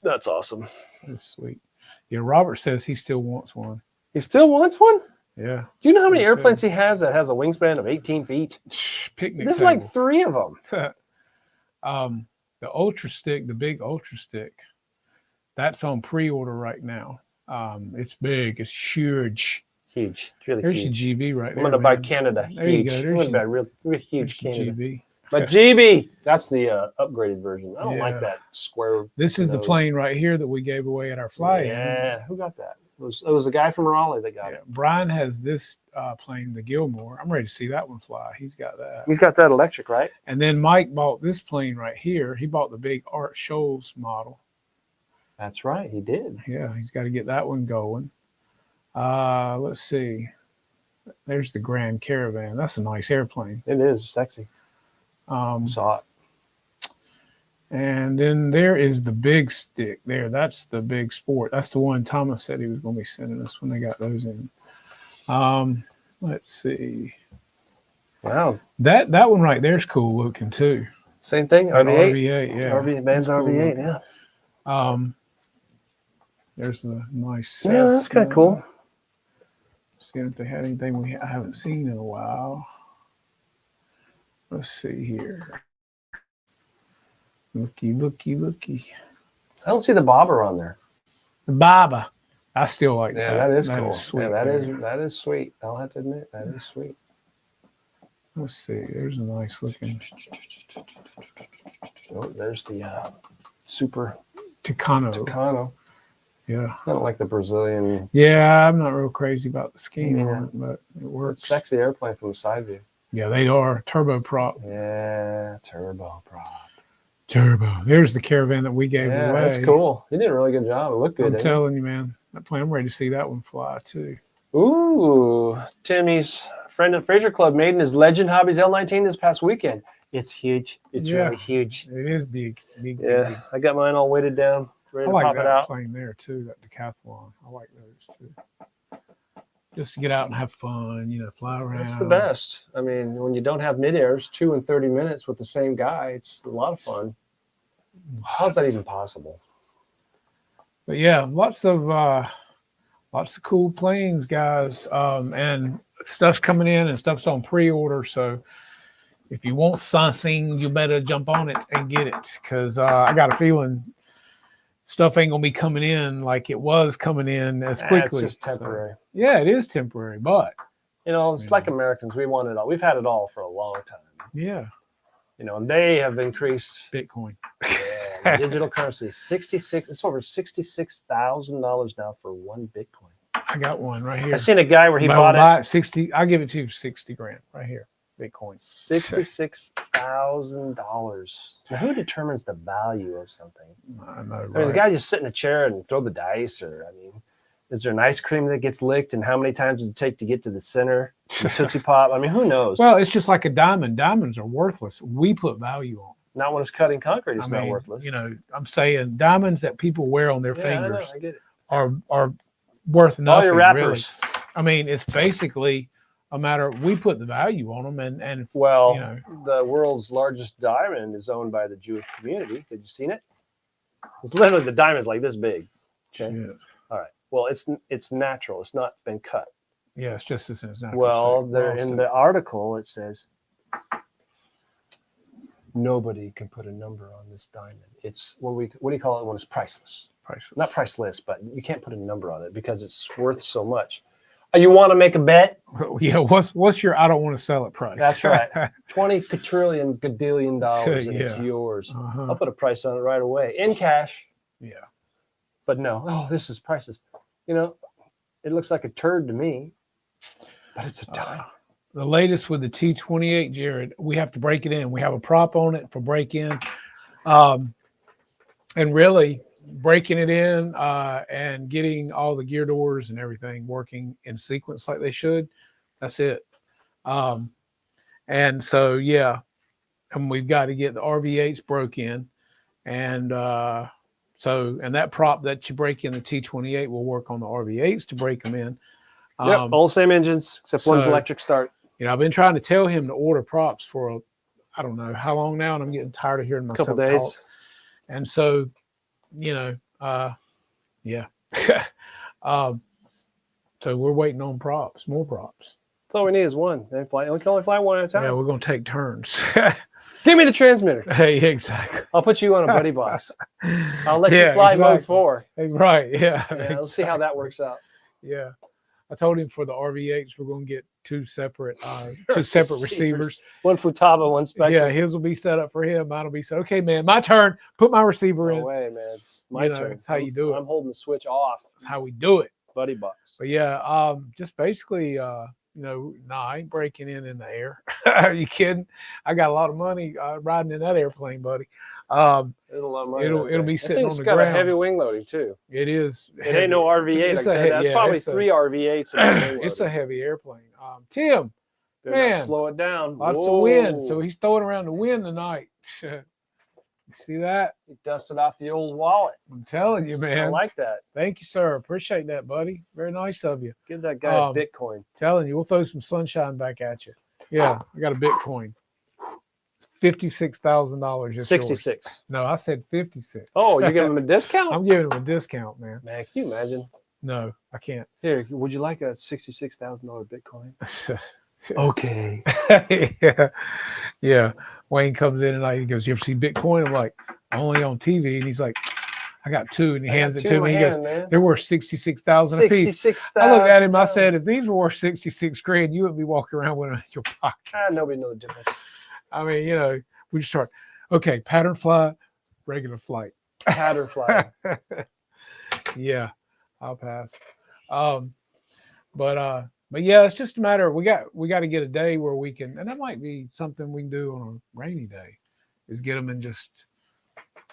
That's awesome. That's sweet. Yeah, Robert says he still wants one. He still wants one? Yeah. Do you know how many airplanes he has that has a wingspan of 18 feet? Picnic There's tables. like 3 of them. The Ultra Stick, the big Ultra Stick, that's on pre-order right now. It's big. It's huge. Huge. It's really There's huge. your GB right there. I'm going to buy man. Canada. There you Huge. go. I'm There's going to buy your- real huge There's your Canada. GB. But GB, that's the upgraded version. I don't Yeah. like that square. This is the nose. plane right here that we gave away at our fly-in. Yeah. Who got that? It was a guy from Raleigh that got Yeah. it. Brian has this plane, the Gilmore. I'm ready to see that one fly. He's got that. He's got that electric, right? And then Mike bought this plane right here. He bought the big Art Scholes model. That's right. He did. Yeah, he's got to get that one going. Let's see. There's the Grand Caravan. That's a nice airplane. It is sexy. Saw it. And then there is the big stick there. That's the big Sport. That's the one Thomas said he was going to be sending us when they got those in. Let's see. Wow. That one right there is cool looking too. Same thing. An RV8. RV8, yeah. Benz That's cool RV8. looking. Yeah. There's a nice. Yeah, that's kind of cool. Seeing if they had anything I haven't seen in a while. Let's see here. Looky. I don't see the bobber on there. The Baba. I still like Yeah, that. that is cool. Sweet. Yeah, that is sweet. I'll have to admit that is sweet. Let's see. There's a nice looking Oh, there's the Super Tucano. Yeah. I don't like the Brazilian. Yeah, I'm not real crazy about the scheme Yeah. on it, but it works. It's sexy airplane from the side view. Yeah, they are turboprop. Yeah, turbo prop. Turbo. There's the Caravan that we gave Yeah, away. that's cool. You did a really good job. It looked good. I'm didn't telling you, man. That plane, I'm ready to see that one fly too. it? Ooh, Timmy's friend at Fraser Club made in his Legend Hobbies L19 this past weekend. It's huge. It's Yeah. really huge. It is big. Big. Yeah, I got mine all weighted down, ready I to like pop that it out. plane there too, that decathlon. I like those too. Just to get out and have fun, fly around. It's the best. I mean, when you don't have mid-airs, 2 and 30 minutes with the same guy, it's a lot of fun. How's that even possible? But yeah, lots of cool planes, guys, and stuff's coming in and stuff's on pre-order. So if you want something, you better jump on it and get it, because I got a feeling stuff ain't gonna be coming in like it was coming in as quickly. It's just temporary. So, yeah, it is temporary, but It's like Americans. We want it all. We've had it all for a long time. yeah, And they have increased Bitcoin. the digital currency. It's over $66,000 now for one Bitcoin. I got one right here. I seen a guy where he But bought I'll it. buy 60. I'll give it to you for 60 grand right here. Bitcoin. $66,000. Now, who determines the value of something? I know. I mean, Right? the guy just sit in a chair and throw the dice, or is there an ice cream that gets licked, and how many times does it take to get to the center? The Tootsie Pop. I mean, who knows? Well, it's just like a diamond. Diamonds are worthless. We put value on. Not when it's cut in concrete. It's not worthless. I'm saying diamonds that people wear on their Yeah, fingers I get it. are worth nothing. All your really. rappers. I mean, it's basically a matter of we put the value on them, and Well, you know. the world's largest diamond is owned by the Jewish community. Have you seen it? It's literally the diamond's like this big. Okay. Shit. All right. Well, it's natural. It's not been cut. Yeah, it's just as natural. Well, there in the article it says nobody can put a number on this diamond. It's what do you call it when it's priceless? priceless. Not priceless, but you can't put a number on it because it's worth so much. You want to make a bet? Yeah. What's your I don't want to sell it price? That's right. $20 quadrillion gadillion, and it's yours. I'll put a price on it right away in cash. Yeah. But no, this is priceless. You know, it looks like a turd to me, but it's a dime. The latest with the T28, Jared, we have to break it in. We have a prop on it for break in. And really breaking it in and getting all the gear doors and everything working in sequence like they should. That's it. And so, yeah, and we've got to get the RV8s broke in. And and that prop that you break in the T28 will work on the RV8s to break them in. All the same engines, except one's electric start. You know, I've been trying to tell him to order props for, I don't know how long now, and I'm getting tired of hearing myself talk. And so, you know, yeah. So we're waiting on props, more props. That's all we need is one. We can only fly one at a time. Yeah, we're going to take turns. Give me the transmitter. Hey, exactly. I'll put you on a buddy box. I'll let you fly mode 4. Right, yeah. Let's see how that works out. Yeah. I told him for the RV8s, we're going to get two separate receivers. One Futaba, one Spectrum. Yeah, his will be set up for him. Mine will be set. Okay, man, my turn. Put my receiver in. No way, man. My turn. That's how you do it. I'm holding the switch off. That's how we do it. Buddy box. But yeah, just basically, I ain't breaking in the air. Are you kidding? I got a lot of money riding in that airplane, buddy. There's a lot of money. It'll be sitting on the ground. It's got a heavy wing loading too. It is. It ain't no RV8. That's probably 3 RV8s. It's a heavy airplane. Tim, man, slow it down. Lots of wind, so he's throwing around the wind tonight. You see that? He dusted off the old wallet. I'm telling you, man. I like that. Thank you, sir. Appreciate that, buddy. Very nice of you. Give that guy a Bitcoin. Telling you, we'll throw some sunshine back at you. Yeah, I got a Bitcoin. $56,000. 66. No, I said 56. Oh, you're giving him a discount? I'm giving him a discount, man. Man, can you imagine? No, I can't. Here, would you like a $66,000 Bitcoin? Okay. Yeah. Wayne comes in and he goes, "You ever see Bitcoin?" I'm like, "Only on TV." And he's like, "I got 2," and he hands it to me. He goes, "They're worth 66,000 a piece." 66,000. I looked at him. I said, "If these were worth 66 grand, you wouldn't be walking around with them in your pocket." Nobody knows the difference. I mean, we just start. Okay, pattern flight, regular flight. Pattern flight. Yeah, I'll pass. But yeah, it's just a matter of we got to get a day where we can, and that might be something we can do on a rainy day, is get them and just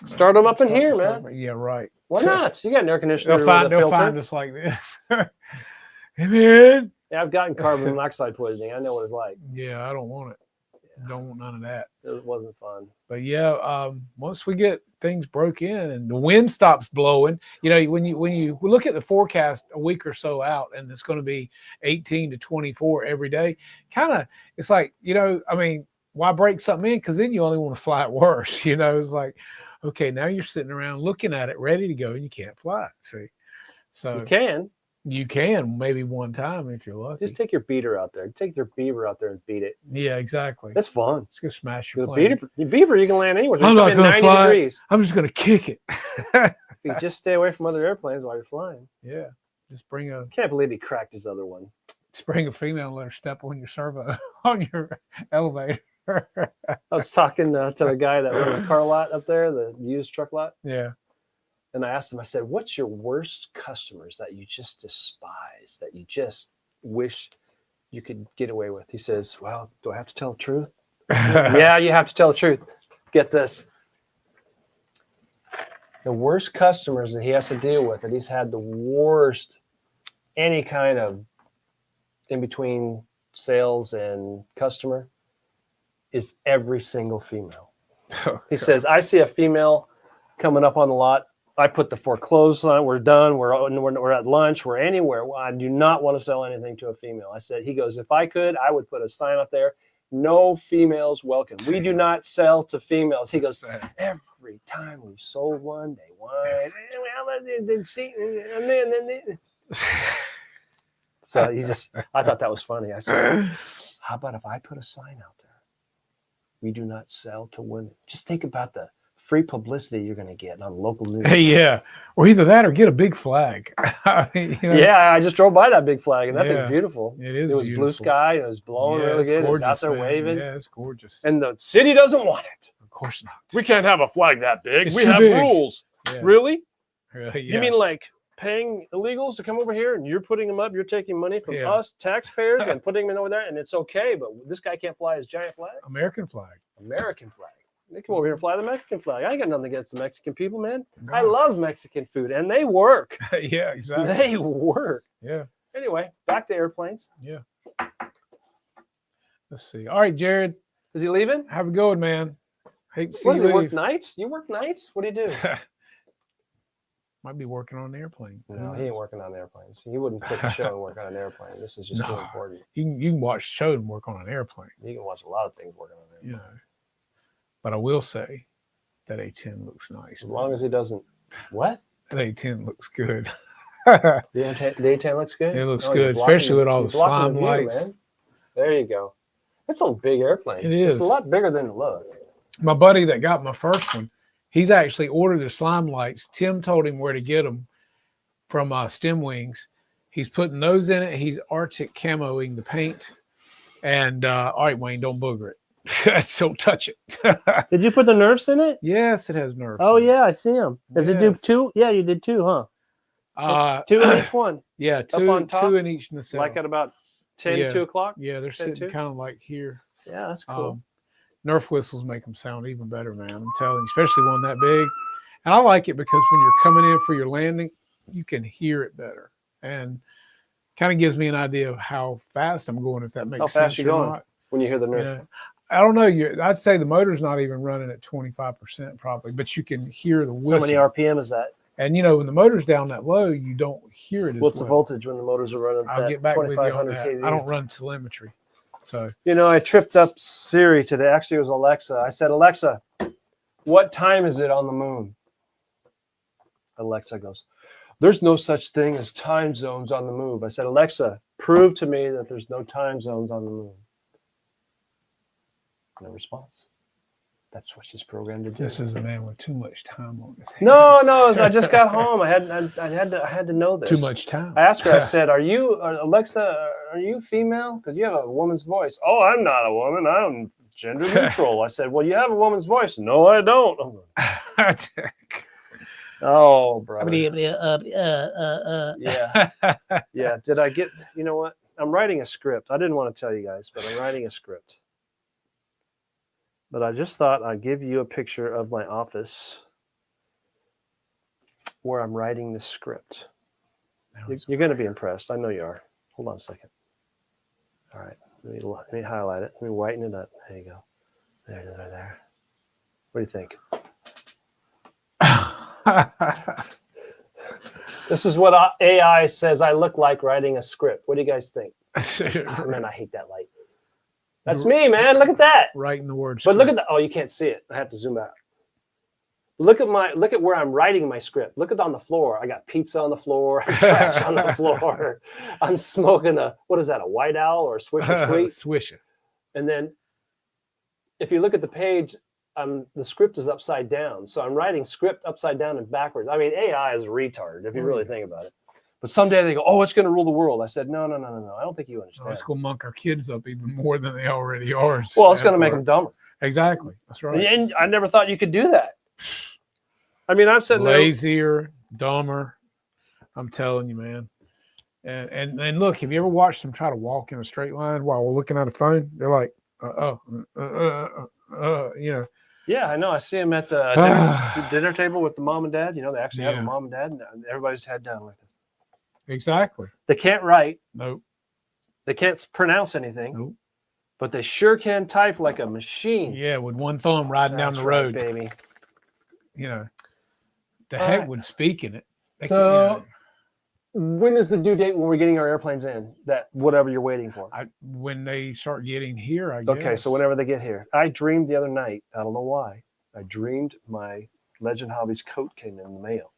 start them up in here, man. Yeah, right. Why not? You got an air conditioner. They'll find us like this. Hey, man. Yeah, I've gotten carbon monoxide poisoning. I know what it's like. Yeah, I don't want it. Don't want none of that. It wasn't fun. But yeah, once we get things broke in and the wind stops blowing, when you look at the forecast a week or so out, and it's going to be 18 to 24 every day, it's like, why break something in? Because then you only want to fly it worse. It's like, okay, now you're sitting around looking at it, ready to go, and you can't fly it. See, so you can maybe one time if you're lucky. Just take your beater out there. Take your beaver out there and beat it. Yeah, exactly. That's fun. Just go smash your plane. Beaver, you can land anywhere. I'm not going to fly. Degrees. I'm just going to kick it. You just stay away from other airplanes while you're flying. Yeah. Just Can't believe he cracked his other one. Just bring a female and let her step on your servo on your elevator. I was talking to the guy that runs a car lot up there, the used truck lot. Yeah. And I asked him, I said, "What's your worst customers that you just despise, that you just wish you could get away with?" He says, "Well, do I have to tell the truth?" Yeah, you have to tell the truth. Get this. The worst customers that he has to deal with, that he's had the worst, any kind of in between sales and customer, is every single female. He says, "I see a female coming up on the lot. I put the foreclosed on. We're done. We're at lunch. We're anywhere. I do not want to sell anything to a female." I said, he goes, "If I could, I would put a sign up there. No females welcome. We do not sell to females." He goes, "Every time we've sold one, they whine. So I thought that was funny. I said, "How about if I put a sign out there? We do not sell to women." Just think about the free publicity you're going to get on local news. Yeah, or either that or get a big flag. Yeah, I just drove by that big flag, and that thing's beautiful. It is. It was beautiful. blue sky, and it was blowing really good. Gorgeous, it was out there waving. Yeah, it's gorgeous. And the city doesn't want it. Of course not. We can't have a flag that big. It's we too have big. rules. Yeah. Really? Yeah. You mean like paying illegals to come over here, and you're putting them up? You're taking money from us taxpayers and putting them over there, and it's okay, but this guy can't fly his giant flag? American flag. American flag. They come over here and fly the Mexican flag. I ain't got nothing against the Mexican people, man. No. I love Mexican food, and they work. Yeah, exactly. They work. Yeah. Anyway, back to airplanes. Yeah. Let's see. All right, Jared. Is he leaving? Have a good one, man. Hate to see What does you he work leave. nights? You work nights? What do you do? Might be working on an airplane. No, he ain't working on airplanes. He wouldn't quit the show and work on an airplane. This is just too important. You can watch the show and work on an airplane. You can watch a lot of things working on an airplane. You know. But I will say that A10 looks nice. As long as he doesn't. What? That A10 looks good. The A10 looks good? It looks good, especially with all the slime lights. Man. There you go. It's a big airplane. It is. It's a lot bigger than it looks. My buddy that got my first one, he's actually ordered the slime lights. Tim told him where to get them from Stem Wings. He's putting those in it. He's Arctic camoing the paint. And all right, Wayne, don't booger it. Don't touch it. Did you put the Nerfs in it? Yes, it has Nerfs. Oh, yeah, I see them. Does it do two? Yeah, you did two, huh? Two in each one. Yeah, on top? two in each nacelle. Like at about 10, 2 o'clock? Yeah, they're sitting kind of like here. Yeah, that's cool. Nerf whistles make them sound even better, man. I'm telling you, especially one that big. And I like it because when you're coming in for your landing, you can hear it better. And kind of gives me an idea of how fast I'm going, if that makes sense. How fast you going when you hear the Nerf? Yeah. I don't know. I'd say the motor's not even running at 25% probably, but you can hear the whistle. How many RPM is that? And, you know, when the motor's down that low, you don't hear it as What's well. the voltage when the motors are running? I'll get back with you on that. kV? I don't run telemetry. So, you know, I tripped up Siri today. Actually, it was Alexa. I said, Alexa, what time is it on the moon? Alexa goes, there's no such thing as time zones on the moon. I said, Alexa, prove to me that there's no time zones on the moon. No response. That's what she's programmed to do. This is a man with too much time on his hands. No, I just got home. I had to know this. Too much time. I asked her. I said, "Are you Alexa? Are you female? Because you have a woman's voice." Oh, I'm not a woman. I'm gender neutral. I said, "Well, you have a woman's voice." No, I don't. Oh, brother. Yeah. Yeah. Did I get? You know what? I'm writing a script. I didn't want to tell you guys, but I'm writing a script. But I just thought I'd give you a picture of my office where I'm writing the script. You're going to be impressed. I know you are. Hold on a second. All right. Let me highlight it. Let me whiten it up. There you go. There. What do you think? This is what AI says I look like writing a script. What do you guys think? Man, I hate that light. That's me, man. Look at that. Writing the words. But look at that. Oh, you can't see it. I have to zoom out. Look at where I'm writing my script. Look at on the floor. I got pizza on the floor, trash on the floor. I'm smoking what is that? A White Owl or a Swisher Sweet? Swisher. And then if you look at the page, the script is upside down. So I'm writing script upside down and backwards. I mean, AI is a retard if you really think about it. But someday they go, oh, it's going to rule the world. I said, no. I don't think you understand. It's going to monk our kids up even more than they already are. Well, it's going to make them dumber. Exactly. That's right. And I never thought you could do that. I mean, I'm sitting lazier, dumber. I'm telling you, man. And look, have you ever watched them try to walk in a straight line while we're looking at a phone? They're like, you know. Yeah, I know. I see them at the dinner table with the mom and dad. You know, they actually have a mom and dad, and everybody's head down like this. Exactly. They can't write. Nope. They can't pronounce anything. Nope. But they sure can type like a machine. Yeah, with one thumb riding down the road. Right, baby. You know, the heck would speak in it. So, when is the due date when we're getting our airplanes in? That whatever you're waiting for. When they start getting here, I guess. Okay, so whenever they get here. I dreamed the other night. I don't know why. I dreamed my Legend Hobbies coat came in the mail.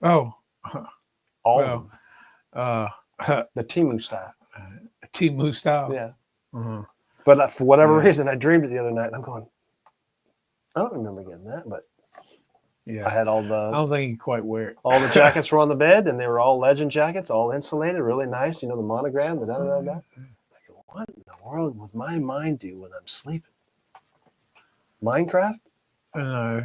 Oh. All of them. The Temu style. Temu style. Yeah. Uh-huh. But for whatever reason, I dreamed it the other night. And I'm going, I don't remember getting that, but I had all I the don't think you quite wear it. all the jackets were on the bed, and they were all Legend jackets, all insulated, really nice. You know, the monogram, the da-da-da-da. Like, what in the world does my mind do when I'm sleeping? Minecraft?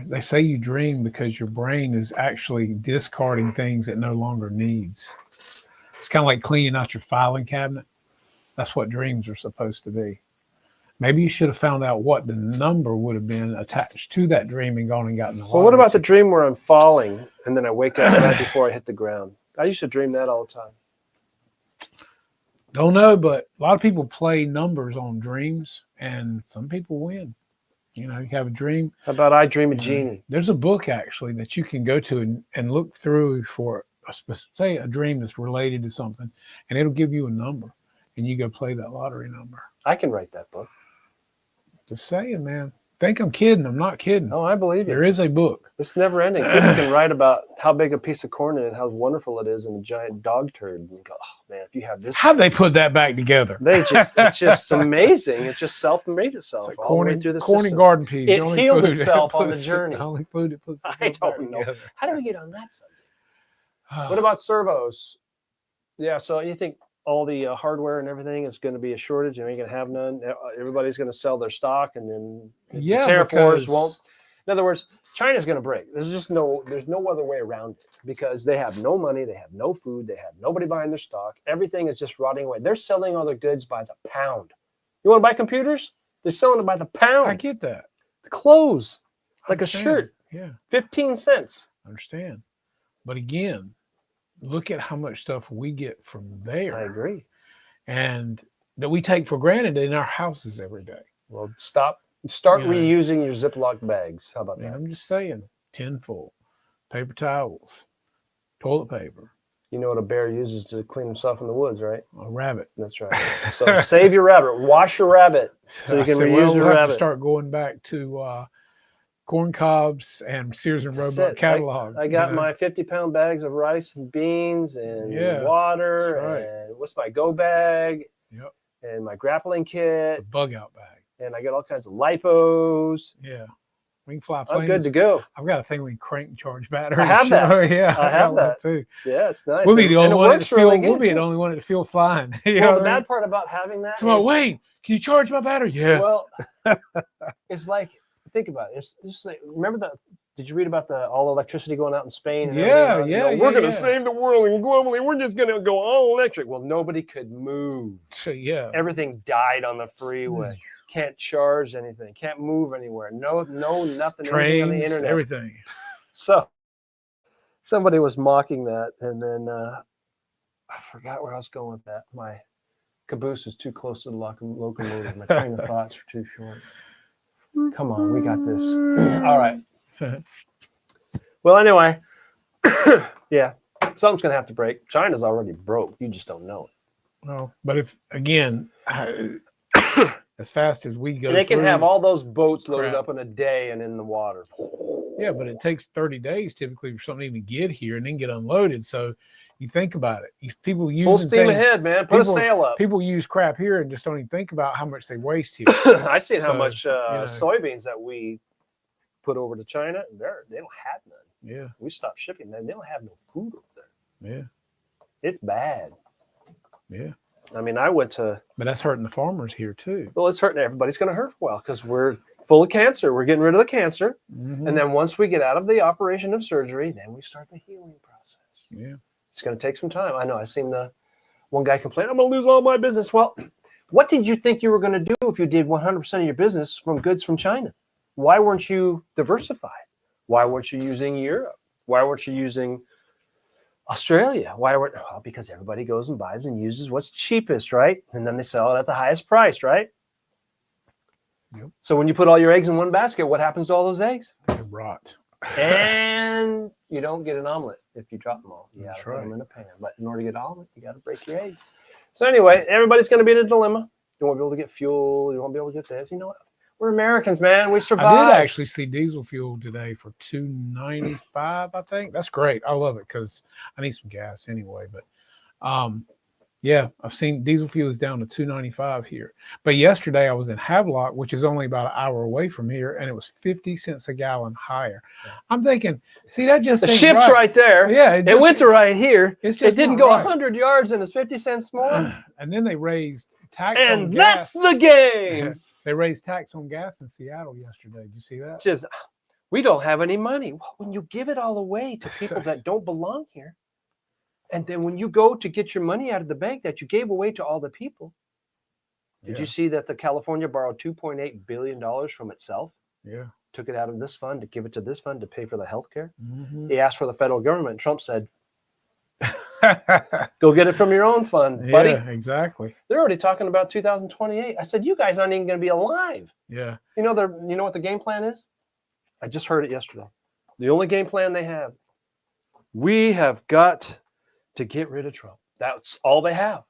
They say you dream because your brain is actually discarding things it no longer needs. It's kind of like cleaning out your filing cabinet. That's what dreams are supposed to be. Maybe you should have found out what the number would have been attached to that dream and gone and gotten the Well, what about the ticket. dream where I'm falling and then I wake up right before I hit the ground? I used to dream that all the time. Don't know, but a lot of people play numbers on dreams, and some people win. You know, you have a dream. How about I Dream a you know, Genie? There's a book actually that you can go to and look through for say a dream that's related to something, and it'll give you a number, and you go play that lottery number. I can write that book. Just saying, man. Think I'm kidding. I'm not kidding. Oh, I believe you. There is a book. It's never ending. People can write about how big a piece of corn it is, how wonderful it is, and a giant dog turd. And you go, oh man, if you have this, How'd they put that back together? it's just amazing. It just self-made itself It's like all the way through the corn and system. garden peas. It The only healed food itself on the puts- journey. The only food it puts I itself back don't know. together. How do we get on that subject? What about servos? Yeah, so you think all the hardware and everything is going to be a shortage? You ain't going to have none. Everybody's going to sell their stock, and then the tariff wars won't. In other words, China's going to break. There's no other way around it because they have no money, they have no food, they have nobody buying their stock. Everything is just rotting away. They're selling all their goods by the pound. You want to buy computers? They're selling it by the pound. I get that. The clothes, I like a understand. shirt, Yeah, 15 cents. I understand. But again, look at how much stuff we get from there. I agree. And that we take for granted in our houses every day. Well, start Yeah. reusing your Ziploc bags. How about And that? I'm just saying, tinfoil, paper towels, toilet paper, You know what a bear uses to clean himself in the woods, right? a rabbit. That's right. So save your rabbit. Wash your rabbit so you I can said, reuse well, your we'll have to rabbit. start going back to corn cobs and Sears and That's Roebuck it. catalog. I got my 50-pound bags of rice and beans and Yeah, water that's right. and what's my go bag Yep. and my grappling It's kit a bug out bag. and I got all kinds of lipos. Yeah. We can fly planes. I'm good to go. I've got a thing we can crank and charge batteries. I have that. Yeah, I have got one that. too. Yeah, it's nice. We'll be the only it one that works feel. really We'll good, be too. the only one that feel flying. You know Well, the what I mean? bad part about having that Come on, is, Wayne, can you charge my battery? Yeah. well, it's like, think about it. It's just like, remember did you read about the all electricity going out in Spain? And Yeah, everything? yeah, We're going yeah. to save the world and globally we're just going to go all electric. Well, nobody could move. So, yeah. Everything died on the freeway. Can't charge anything. Can't move anywhere. No, nothing. Anything on the Trains, internet. everything. So somebody was mocking that, and then I forgot where I was going with that. My caboose is too close to the locomotive. My train of thoughts are too short. Come on, we got this. All right. Well, anyway, yeah, something's gonna have to break. China's already broke. You just don't know it. Well, but if again, as fast as we go, And they can through- have all those boats loaded crap. up in a day and in the water. Yeah, but it takes 30 days typically for something to even get here and then get unloaded. So you think about it. People use Full steam ahead, man. Put a sail up. People use crap here and just don't even think about how much they waste here. I seen how So, much you know. soybeans that we put over to China. They don't have none. Yeah, We stopped shipping them. They don't have no food over there. yeah, It's bad. yeah. I mean, I went to, But that's hurting the farmers here too. well, it's hurting everybody's going to hurt for a while because we're full of cancer. We're getting rid of the cancer. Mhm. And then once we get out of the operation of surgery, then we start the healing process. Yeah, It's going to take some time. I know. I seen the one guy complain, I'm going to lose all my business. Well, what did you think you were going to do if you did 100% of your business from goods from China? Why weren't you diversified? Why weren't you using Europe? Why weren't you using Australia? Well, because everybody goes and buys and uses what's cheapest, right? And then they sell it at the highest price, right? Yep. So when you put all your eggs in one basket, what happens to all those eggs? they rot. And you don't get an omelet if you drop them all. You got to That's put them right. in a pan. But in order to get an omelet, you got to break your egg. So anyway, everybody's going to be in a dilemma. You won't be able to get fuel. You won't be able to get this. You know what? We're Americans, man. We survive. I did actually see diesel fuel today for $2.95. I think that's great. I love it because I need some gas anyway. But Yeah, I've seen diesel fuel is down to $2.95 here. But yesterday I was in Havelock, which is only about an hour away from here, and it was 50 cents a gallon higher. Yeah. I'm thinking, see, that just the ship's right there. Yeah, it went to right here. It didn't go 100 yards and it's 50 cents more. And then they raised tax and on gas. That's the game. They raised tax on gas in Seattle yesterday. Did you see that? Just, we don't have any money. Well, when you give it all away to people that don't belong here, and then when you go to get your money out of the bank that you gave away to all the people, did you see that the California borrowed $2.8 billion from itself? Yeah. Took it out of this fund to give it to this fund to pay for the health care. Mm-hmm. He asked for the federal government. Trump said, go get it from your own fund, buddy. Yeah, exactly. They're already talking about 2028. I said, you guys aren't even going to be alive. Yeah. You know what the game plan is? I just heard it yesterday. The only game plan they have, we have got to get rid of Trump. That's all they have.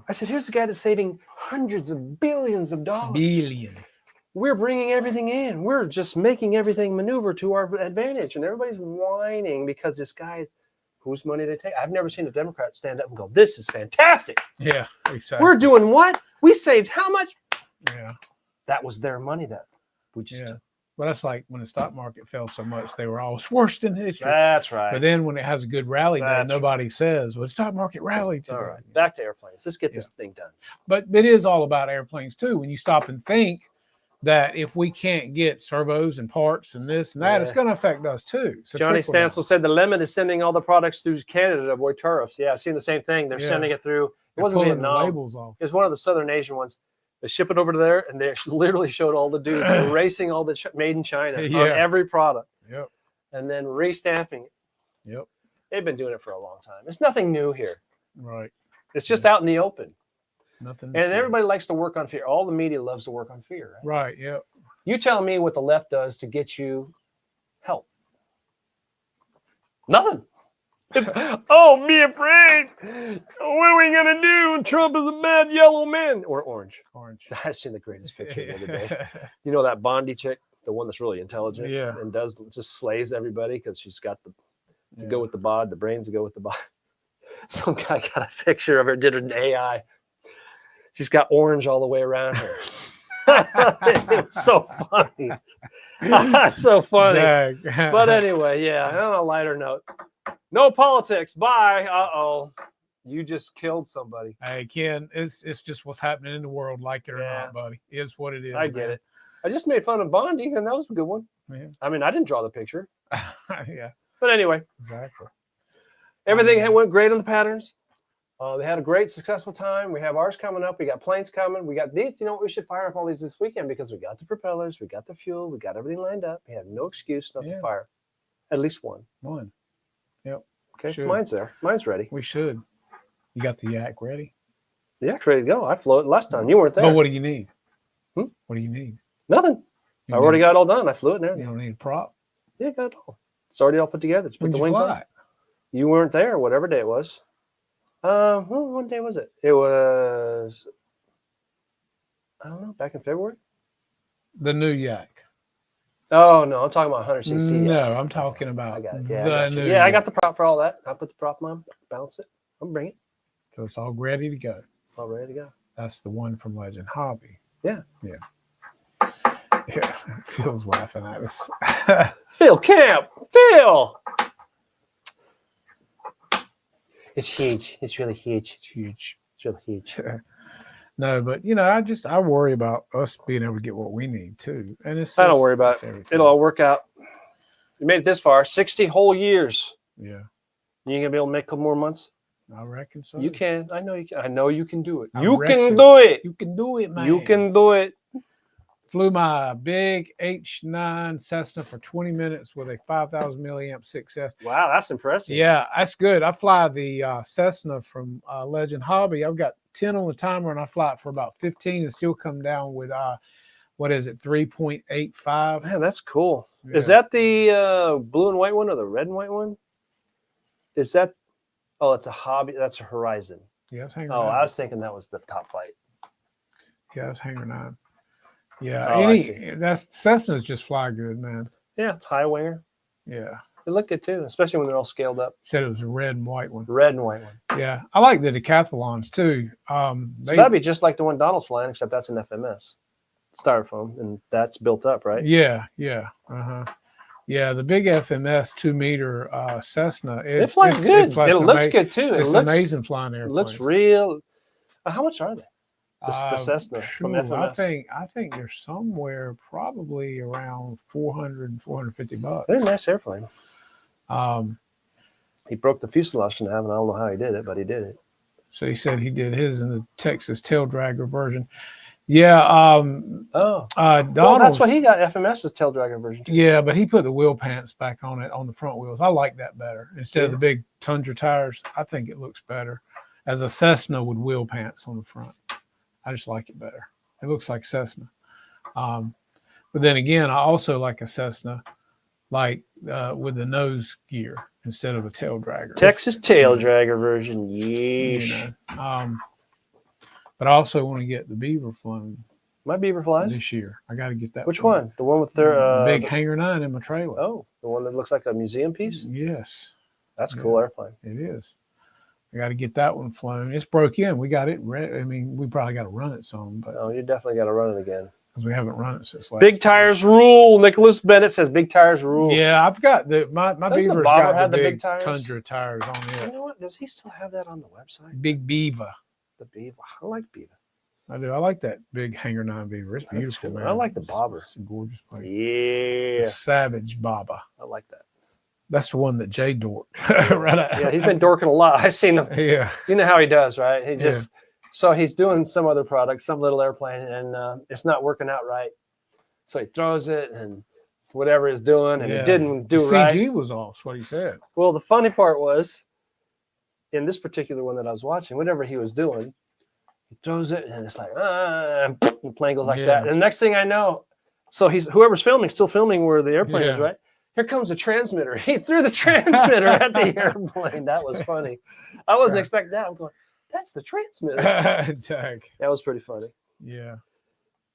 I said, here's the guy that's saving hundreds of billions of dollars. Billions. We're bringing everything in. We're just making everything maneuver to our advantage. And everybody's whining because this guy's, whose money they take. I've never seen a Democrat stand up and go, this is fantastic. Yeah, exactly. We're doing what? We saved how much? Yeah. That was their money that we just took. Well, that's like when the stock market fell so much, they were always worse than history. That's right. But then when it has a good rally day, nobody says, well, the stock market rallied today. All right. Back to airplanes. Let's get this thing done. But it is all about airplanes, too. When you stop and think that if we can't get servos and parts and this and that, it's going to affect us, too. So Johnny Stansel said the limit is sending all the products through Canada to avoid tariffs. Yeah, I've seen the same thing. They're sending it through. It wasn't Vietnam. The labels off. It was one of the Southern Asian ones. They ship it over to there, and they literally showed all the dudes erasing all the made in China on every product. Yep. And then restamping it. Yep. They've been doing it for a long time. It's nothing new here. Right. It's just out in the open. Nothing. And everybody likes to work on fear. All the media loves to work on fear. Right. Right. Yep. You tell me what the left does to get you help. Nothing. It's, oh, be afraid. What are we going to do? Trump is a bad yellow man. Or orange. Orange. I've seen the greatest picture the other day. You know that Bondi chick, the one that's really intelligent and just slays everybody because she's got to go with the bod, the brains to go with the bod. Some guy got a picture of her, did an AI. She's got orange all the way around her. It was so funny. So funny. But anyway, on a lighter note. No politics. Bye. Uh-oh. You just killed somebody. Hey, Ken, it's just what's happening in the world, like it or not, buddy. It is what it is. I get it. I just made fun of Bondi, and that was a good one. Yeah. I mean, I didn't draw the picture. Yeah. But anyway. Exactly. Everything went great on the patterns. They had a great, successful time. We have ours coming up. We got planes coming. We got these. You know what? We should fire up all these this weekend because we got the propellers. We got the fuel. We got everything lined up. We have no excuse not to fire. At least one. One. Yep. Okay. Should. Mine's there. Mine's ready. We should. You got the yak ready? The yak's ready to go. I flew it last time. You weren't there. But what do you need? What do you need? Nothing. I already got it all done. I flew it there. You don't need a prop? Yeah, got it all. It's already all put together. Just put the wings on. You weren't there, whatever day it was. What day was it? It was, I don't know, back in February? The new yak. Oh, no, I'm talking about 100cc. No, I'm talking about I got it. I got the prop for all that. I put the prop on, bounce it. I'll bring it. So it's all ready to go. All ready to go. That's the one from Legend Hobby. Yeah. Yeah. Yeah. Phil's laughing at us. Phil Camp. Phil. It's huge. It's really huge. It's huge. It's really huge. No, but I worry about us being able to get what we need too. And I don't worry about it. It'll all work out. You made it this far, 60 whole years. Yeah. You gonna be able to make a couple more months? I reckon so. You can. I know you can. I know you can do it. You can do it. You can do it, man. You can do it. Flew my big H9 Cessna for 20 minutes with a 5,000 milliamp 6S. Wow, that's impressive. Yeah, that's good. I fly the Cessna from Legend Hobby. I've got 10 on the timer, and I fly it for about 15 and still come down with, 3.85. Man, that's cool. Yeah. Is that the blue and white one or the red and white one? Is that, it's a Hobby. That's a Horizon. Yeah, it's Hangar 9. I was thinking that was the Top Flight. Yeah, it's Hangar 9. Yeah, that's Cessnas just fly good, man. Yeah, it's high winger. Yeah. They look good too, especially when they're all scaled up. Said it was a red and white one. Red and white one. Yeah, I like the decathlons too. So that'd be just like the one Donald's flying, except that's an FMS styrofoam, and that's built up, right? Yeah. Yeah, the big FMS 2-meter Cessna. It flies good. It looks good too. It's looks amazing flying airplane. It looks real. How much are they? The Cessna from FMS. I think they're somewhere probably around 400 $450 bucks. They're a nice airplane. Um, He broke the fuselage in half, and I don't know how he did it, but he did it. so he said he did his in the Texas tail dragger version. Yeah. Well, Donald's, that's what he got. FMS's tail dragger version. Too. Yeah, but he put the wheel pants back on it on the front wheels. I like that better instead of the big Tundra tires. I think it looks better as a Cessna with wheel pants on the front. I just like it better. It looks like Cessna. But then again, I also like a Cessna, like with the nose gear instead of a tail dragger. Texas tail dragger version, yeah. You know, but I also want to get the Beaver flown. My Beaver flies this year. I got to get that. Which one? The one with their big Hangar 9 in my trailer. Oh, the one that looks like a museum piece. Yes, that's a cool airplane. It is. I got to get that one flown. It's broke in. We got it ready. I mean, we probably got to run it some, but you definitely got to run it again because we haven't run it since last. Big tires rule. Nicholas Bennett says big tires rule. Yeah, I've got my Beaver's got the big tires? Tundra tires on it. You know what? Does he still have that on the website? Big Beaver. The Beaver. I like Beaver. I do. I like that big Hangar 9 Beaver. It's beautiful, man. I like the bobber. It's a gorgeous plane. Yeah. The Savage Bobber. I like that. That's the one that Jay dorked. Right. Yeah, he's been dorking a lot. I've seen him. Yeah. You know how he does, right? He just so he's doing some other product, some little airplane, and it's not working out right. So he throws it and whatever he's doing, and it didn't do right. CG was off. That's what he said. Well, the funny part was, in this particular one that I was watching, whatever he was doing, he throws it, and it's like, the plane goes like that. And the next thing I know, so whoever's filming, still filming where the airplane is, right? Here comes the transmitter. He threw the transmitter at the airplane. That was funny. I wasn't expecting that. I'm going, that's the transmitter. That was pretty funny. Yeah.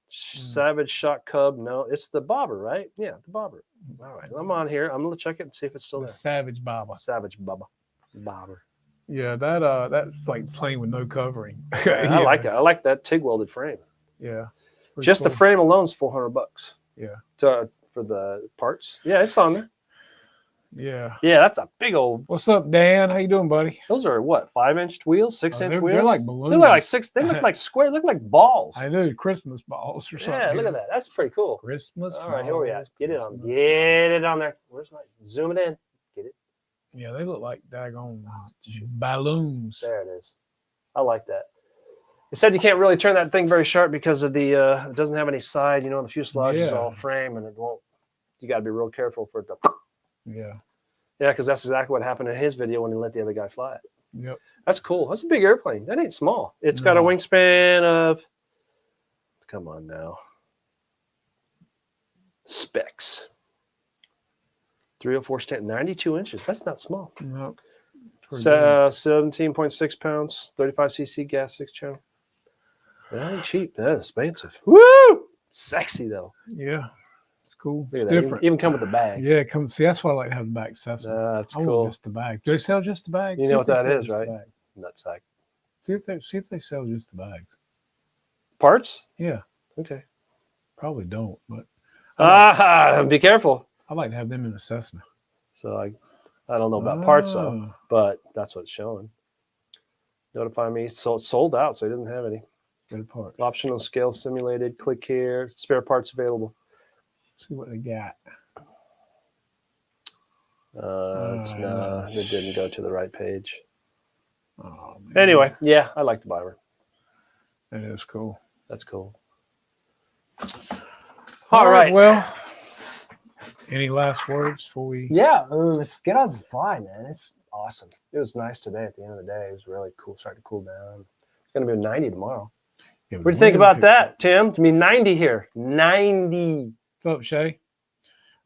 Savage Shock Cub. No, it's the Bobber, right? Yeah, the Bobber. All right. I'm on here. I'm going to check it and see if it's still there. Savage Bobber. Savage Bubba. Bobber. Yeah, that's like plane with no covering. I like it. I like that TIG welded frame. Yeah. Just the frame alone is $400. Yeah. For the parts. Yeah, it's on there. Yeah. Yeah, that's a big old. What's up, Dan? How you doing, buddy? Those are what, 5-inch wheels, 6-inch wheels? They're like balloons. They look like They look like square. They look like balls. I know, Christmas balls or something. Yeah, look at that. That's pretty cool. Christmas. All right, here we are. Get it on. Get it on there. Where's my? Zoom it in. Get it. Yeah, they look like daggone balloons. There it is. I like that. It said you can't really turn that thing very sharp because of the it doesn't have any side. You know, the fuselage is all frame, and it won't. You got to be real careful for it to. Yeah. Yeah, because that's exactly what happened in his video when he let the other guy fly it. Yep. That's cool. That's a big airplane. That ain't small. It's got a wingspan of. Come on now. Specs. 304 stand, 92 inches. That's not small. No. 17.6 pounds, 35 cc gas 6-channel. That ain't cheap. That is expensive. Woo! Sexy though. Yeah. It's cool. It's different. Even come with the bag. Yeah, it comes. See, that's why I like to have the bag accessory. That's cool. Just the bag. Do they sell just the bags? You know what that is, right? Nutsack. See if they sell just the bags. Parts? Yeah. Okay. Probably don't, but be careful. I like to have them in the Cessna. So I don't know about parts though, but that's what's showing. Notify me. So it's sold out, so he doesn't have any. Good part. Optional scale simulated. Click here. Spare parts available. See what they got. It didn't go to the right page. Oh, anyway, yeah, I like the Bobber. That is cool. That's cool. All right. Well, any last words before we? Yeah, let's get out and fly, man. It's awesome. It was nice today. At the end of the day, it was really cool. Starting to cool down. It's going to be 90 tomorrow. Yeah, what do you think about that, Tim? To be 90 here. 90. What's up, Shay?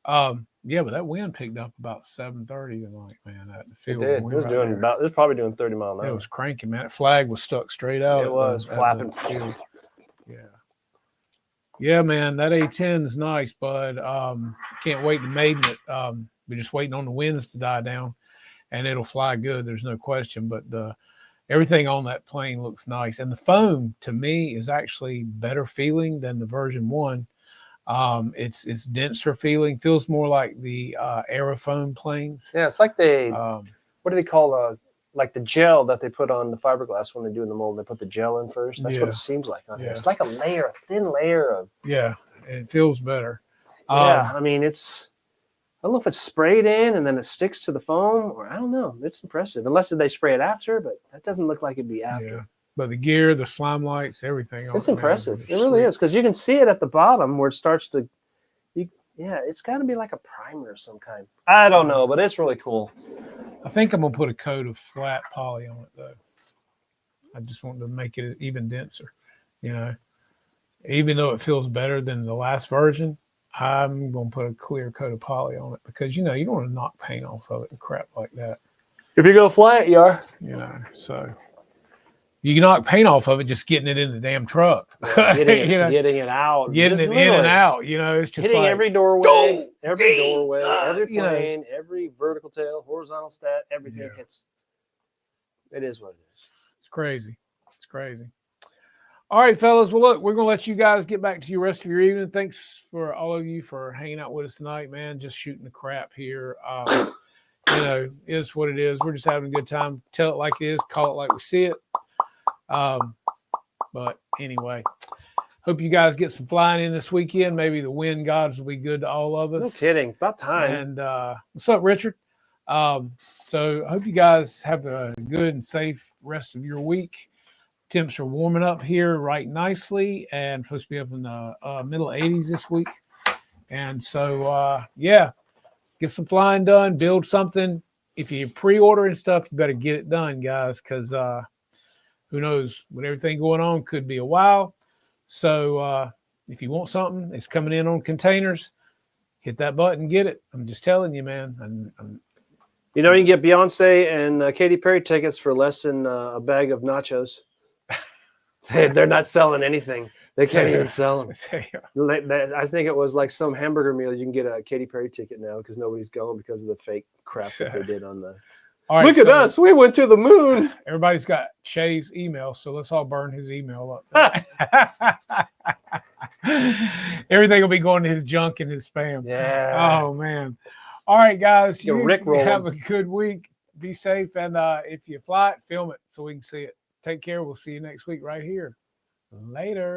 Yeah, but that wind picked up about 7:30 tonight, man. At the field. It did. It was doing about. It was probably doing 30 miles an hour. It was cranking, man. That flag was stuck straight out. It was flapping. Yeah. Yeah, man. That A10 is nice, bud. Can't wait to maiden it. We're just waiting on the winds to die down, and it'll fly good. There's no question. But everything on that plane looks nice, and the foam to me is actually better feeling than the version 1. It's denser feeling, feels more like the Aerofoam planes. Yeah, it's like what do they call like the gel that they put on the fiberglass when they do in the mold. They put the gel in first. That's what it seems like on here. It's like a thin layer of. Yeah, it feels better. Yeah, I mean, I don't know if it's sprayed in and then it sticks to the foam, or I don't know. It's impressive, unless they spray it after, but that doesn't look like it'd be after. Yeah. But the gear, the slime lights, everything. It's impressive. It really is, because you can see it at the bottom where it starts to. Yeah, it's got to be like a primer of some kind. I don't know, but it's really cool. I think I'm gonna put a coat of flat poly on it though. I just want to make it even denser. Even though it feels better than the last version, I'm gonna put a clear coat of poly on it because you don't want to knock paint off of it and crap like that. If you go flat, you are. So. You can knock paint off of it just getting it in the damn truck. Getting it out. Getting it in and out. It's just hitting like, every doorway, every plane, every vertical tail, horizontal stat, everything hits. It is what it is. It's crazy. It's crazy. All right, fellas. Well, look, we're going to let you guys get back to your rest of your evening. Thanks for all of you for hanging out with us tonight, man. Just shooting the crap here. Is what it is. We're just having a good time. Tell it like it is. Call it like we see it. But anyway, hope you guys get some flying in this weekend. Maybe the wind gods will be good to all of us. No kidding. About time. And what's up, Richard? So I hope you guys have a good and safe rest of your week. Temps are warming up here right nicely and supposed to be up in the middle 80s this week. And so, get some flying done, build something. If you're pre-ordering stuff, you better get it done, guys, because who knows, with everything going on, could be a while. So if you want something, it's coming in on containers, hit that button, get it. I'm just telling you, man. You can get Beyonce and Katy Perry tickets for less than a bag of nachos. They're not selling anything. They can't even sell them. I think it was like some hamburger meal. You can get a Katy Perry ticket now because nobody's going because of the fake crap that they did on the. All right, look at us. We went to the moon. Everybody's got Shay's email, so let's all burn his email up. Everything will be going to his junk and his spam. Yeah. Oh, man. All right, guys. You have a good week. Be safe. And if you fly it, film it so we can see it. Take care. We'll see you next week right here. Later.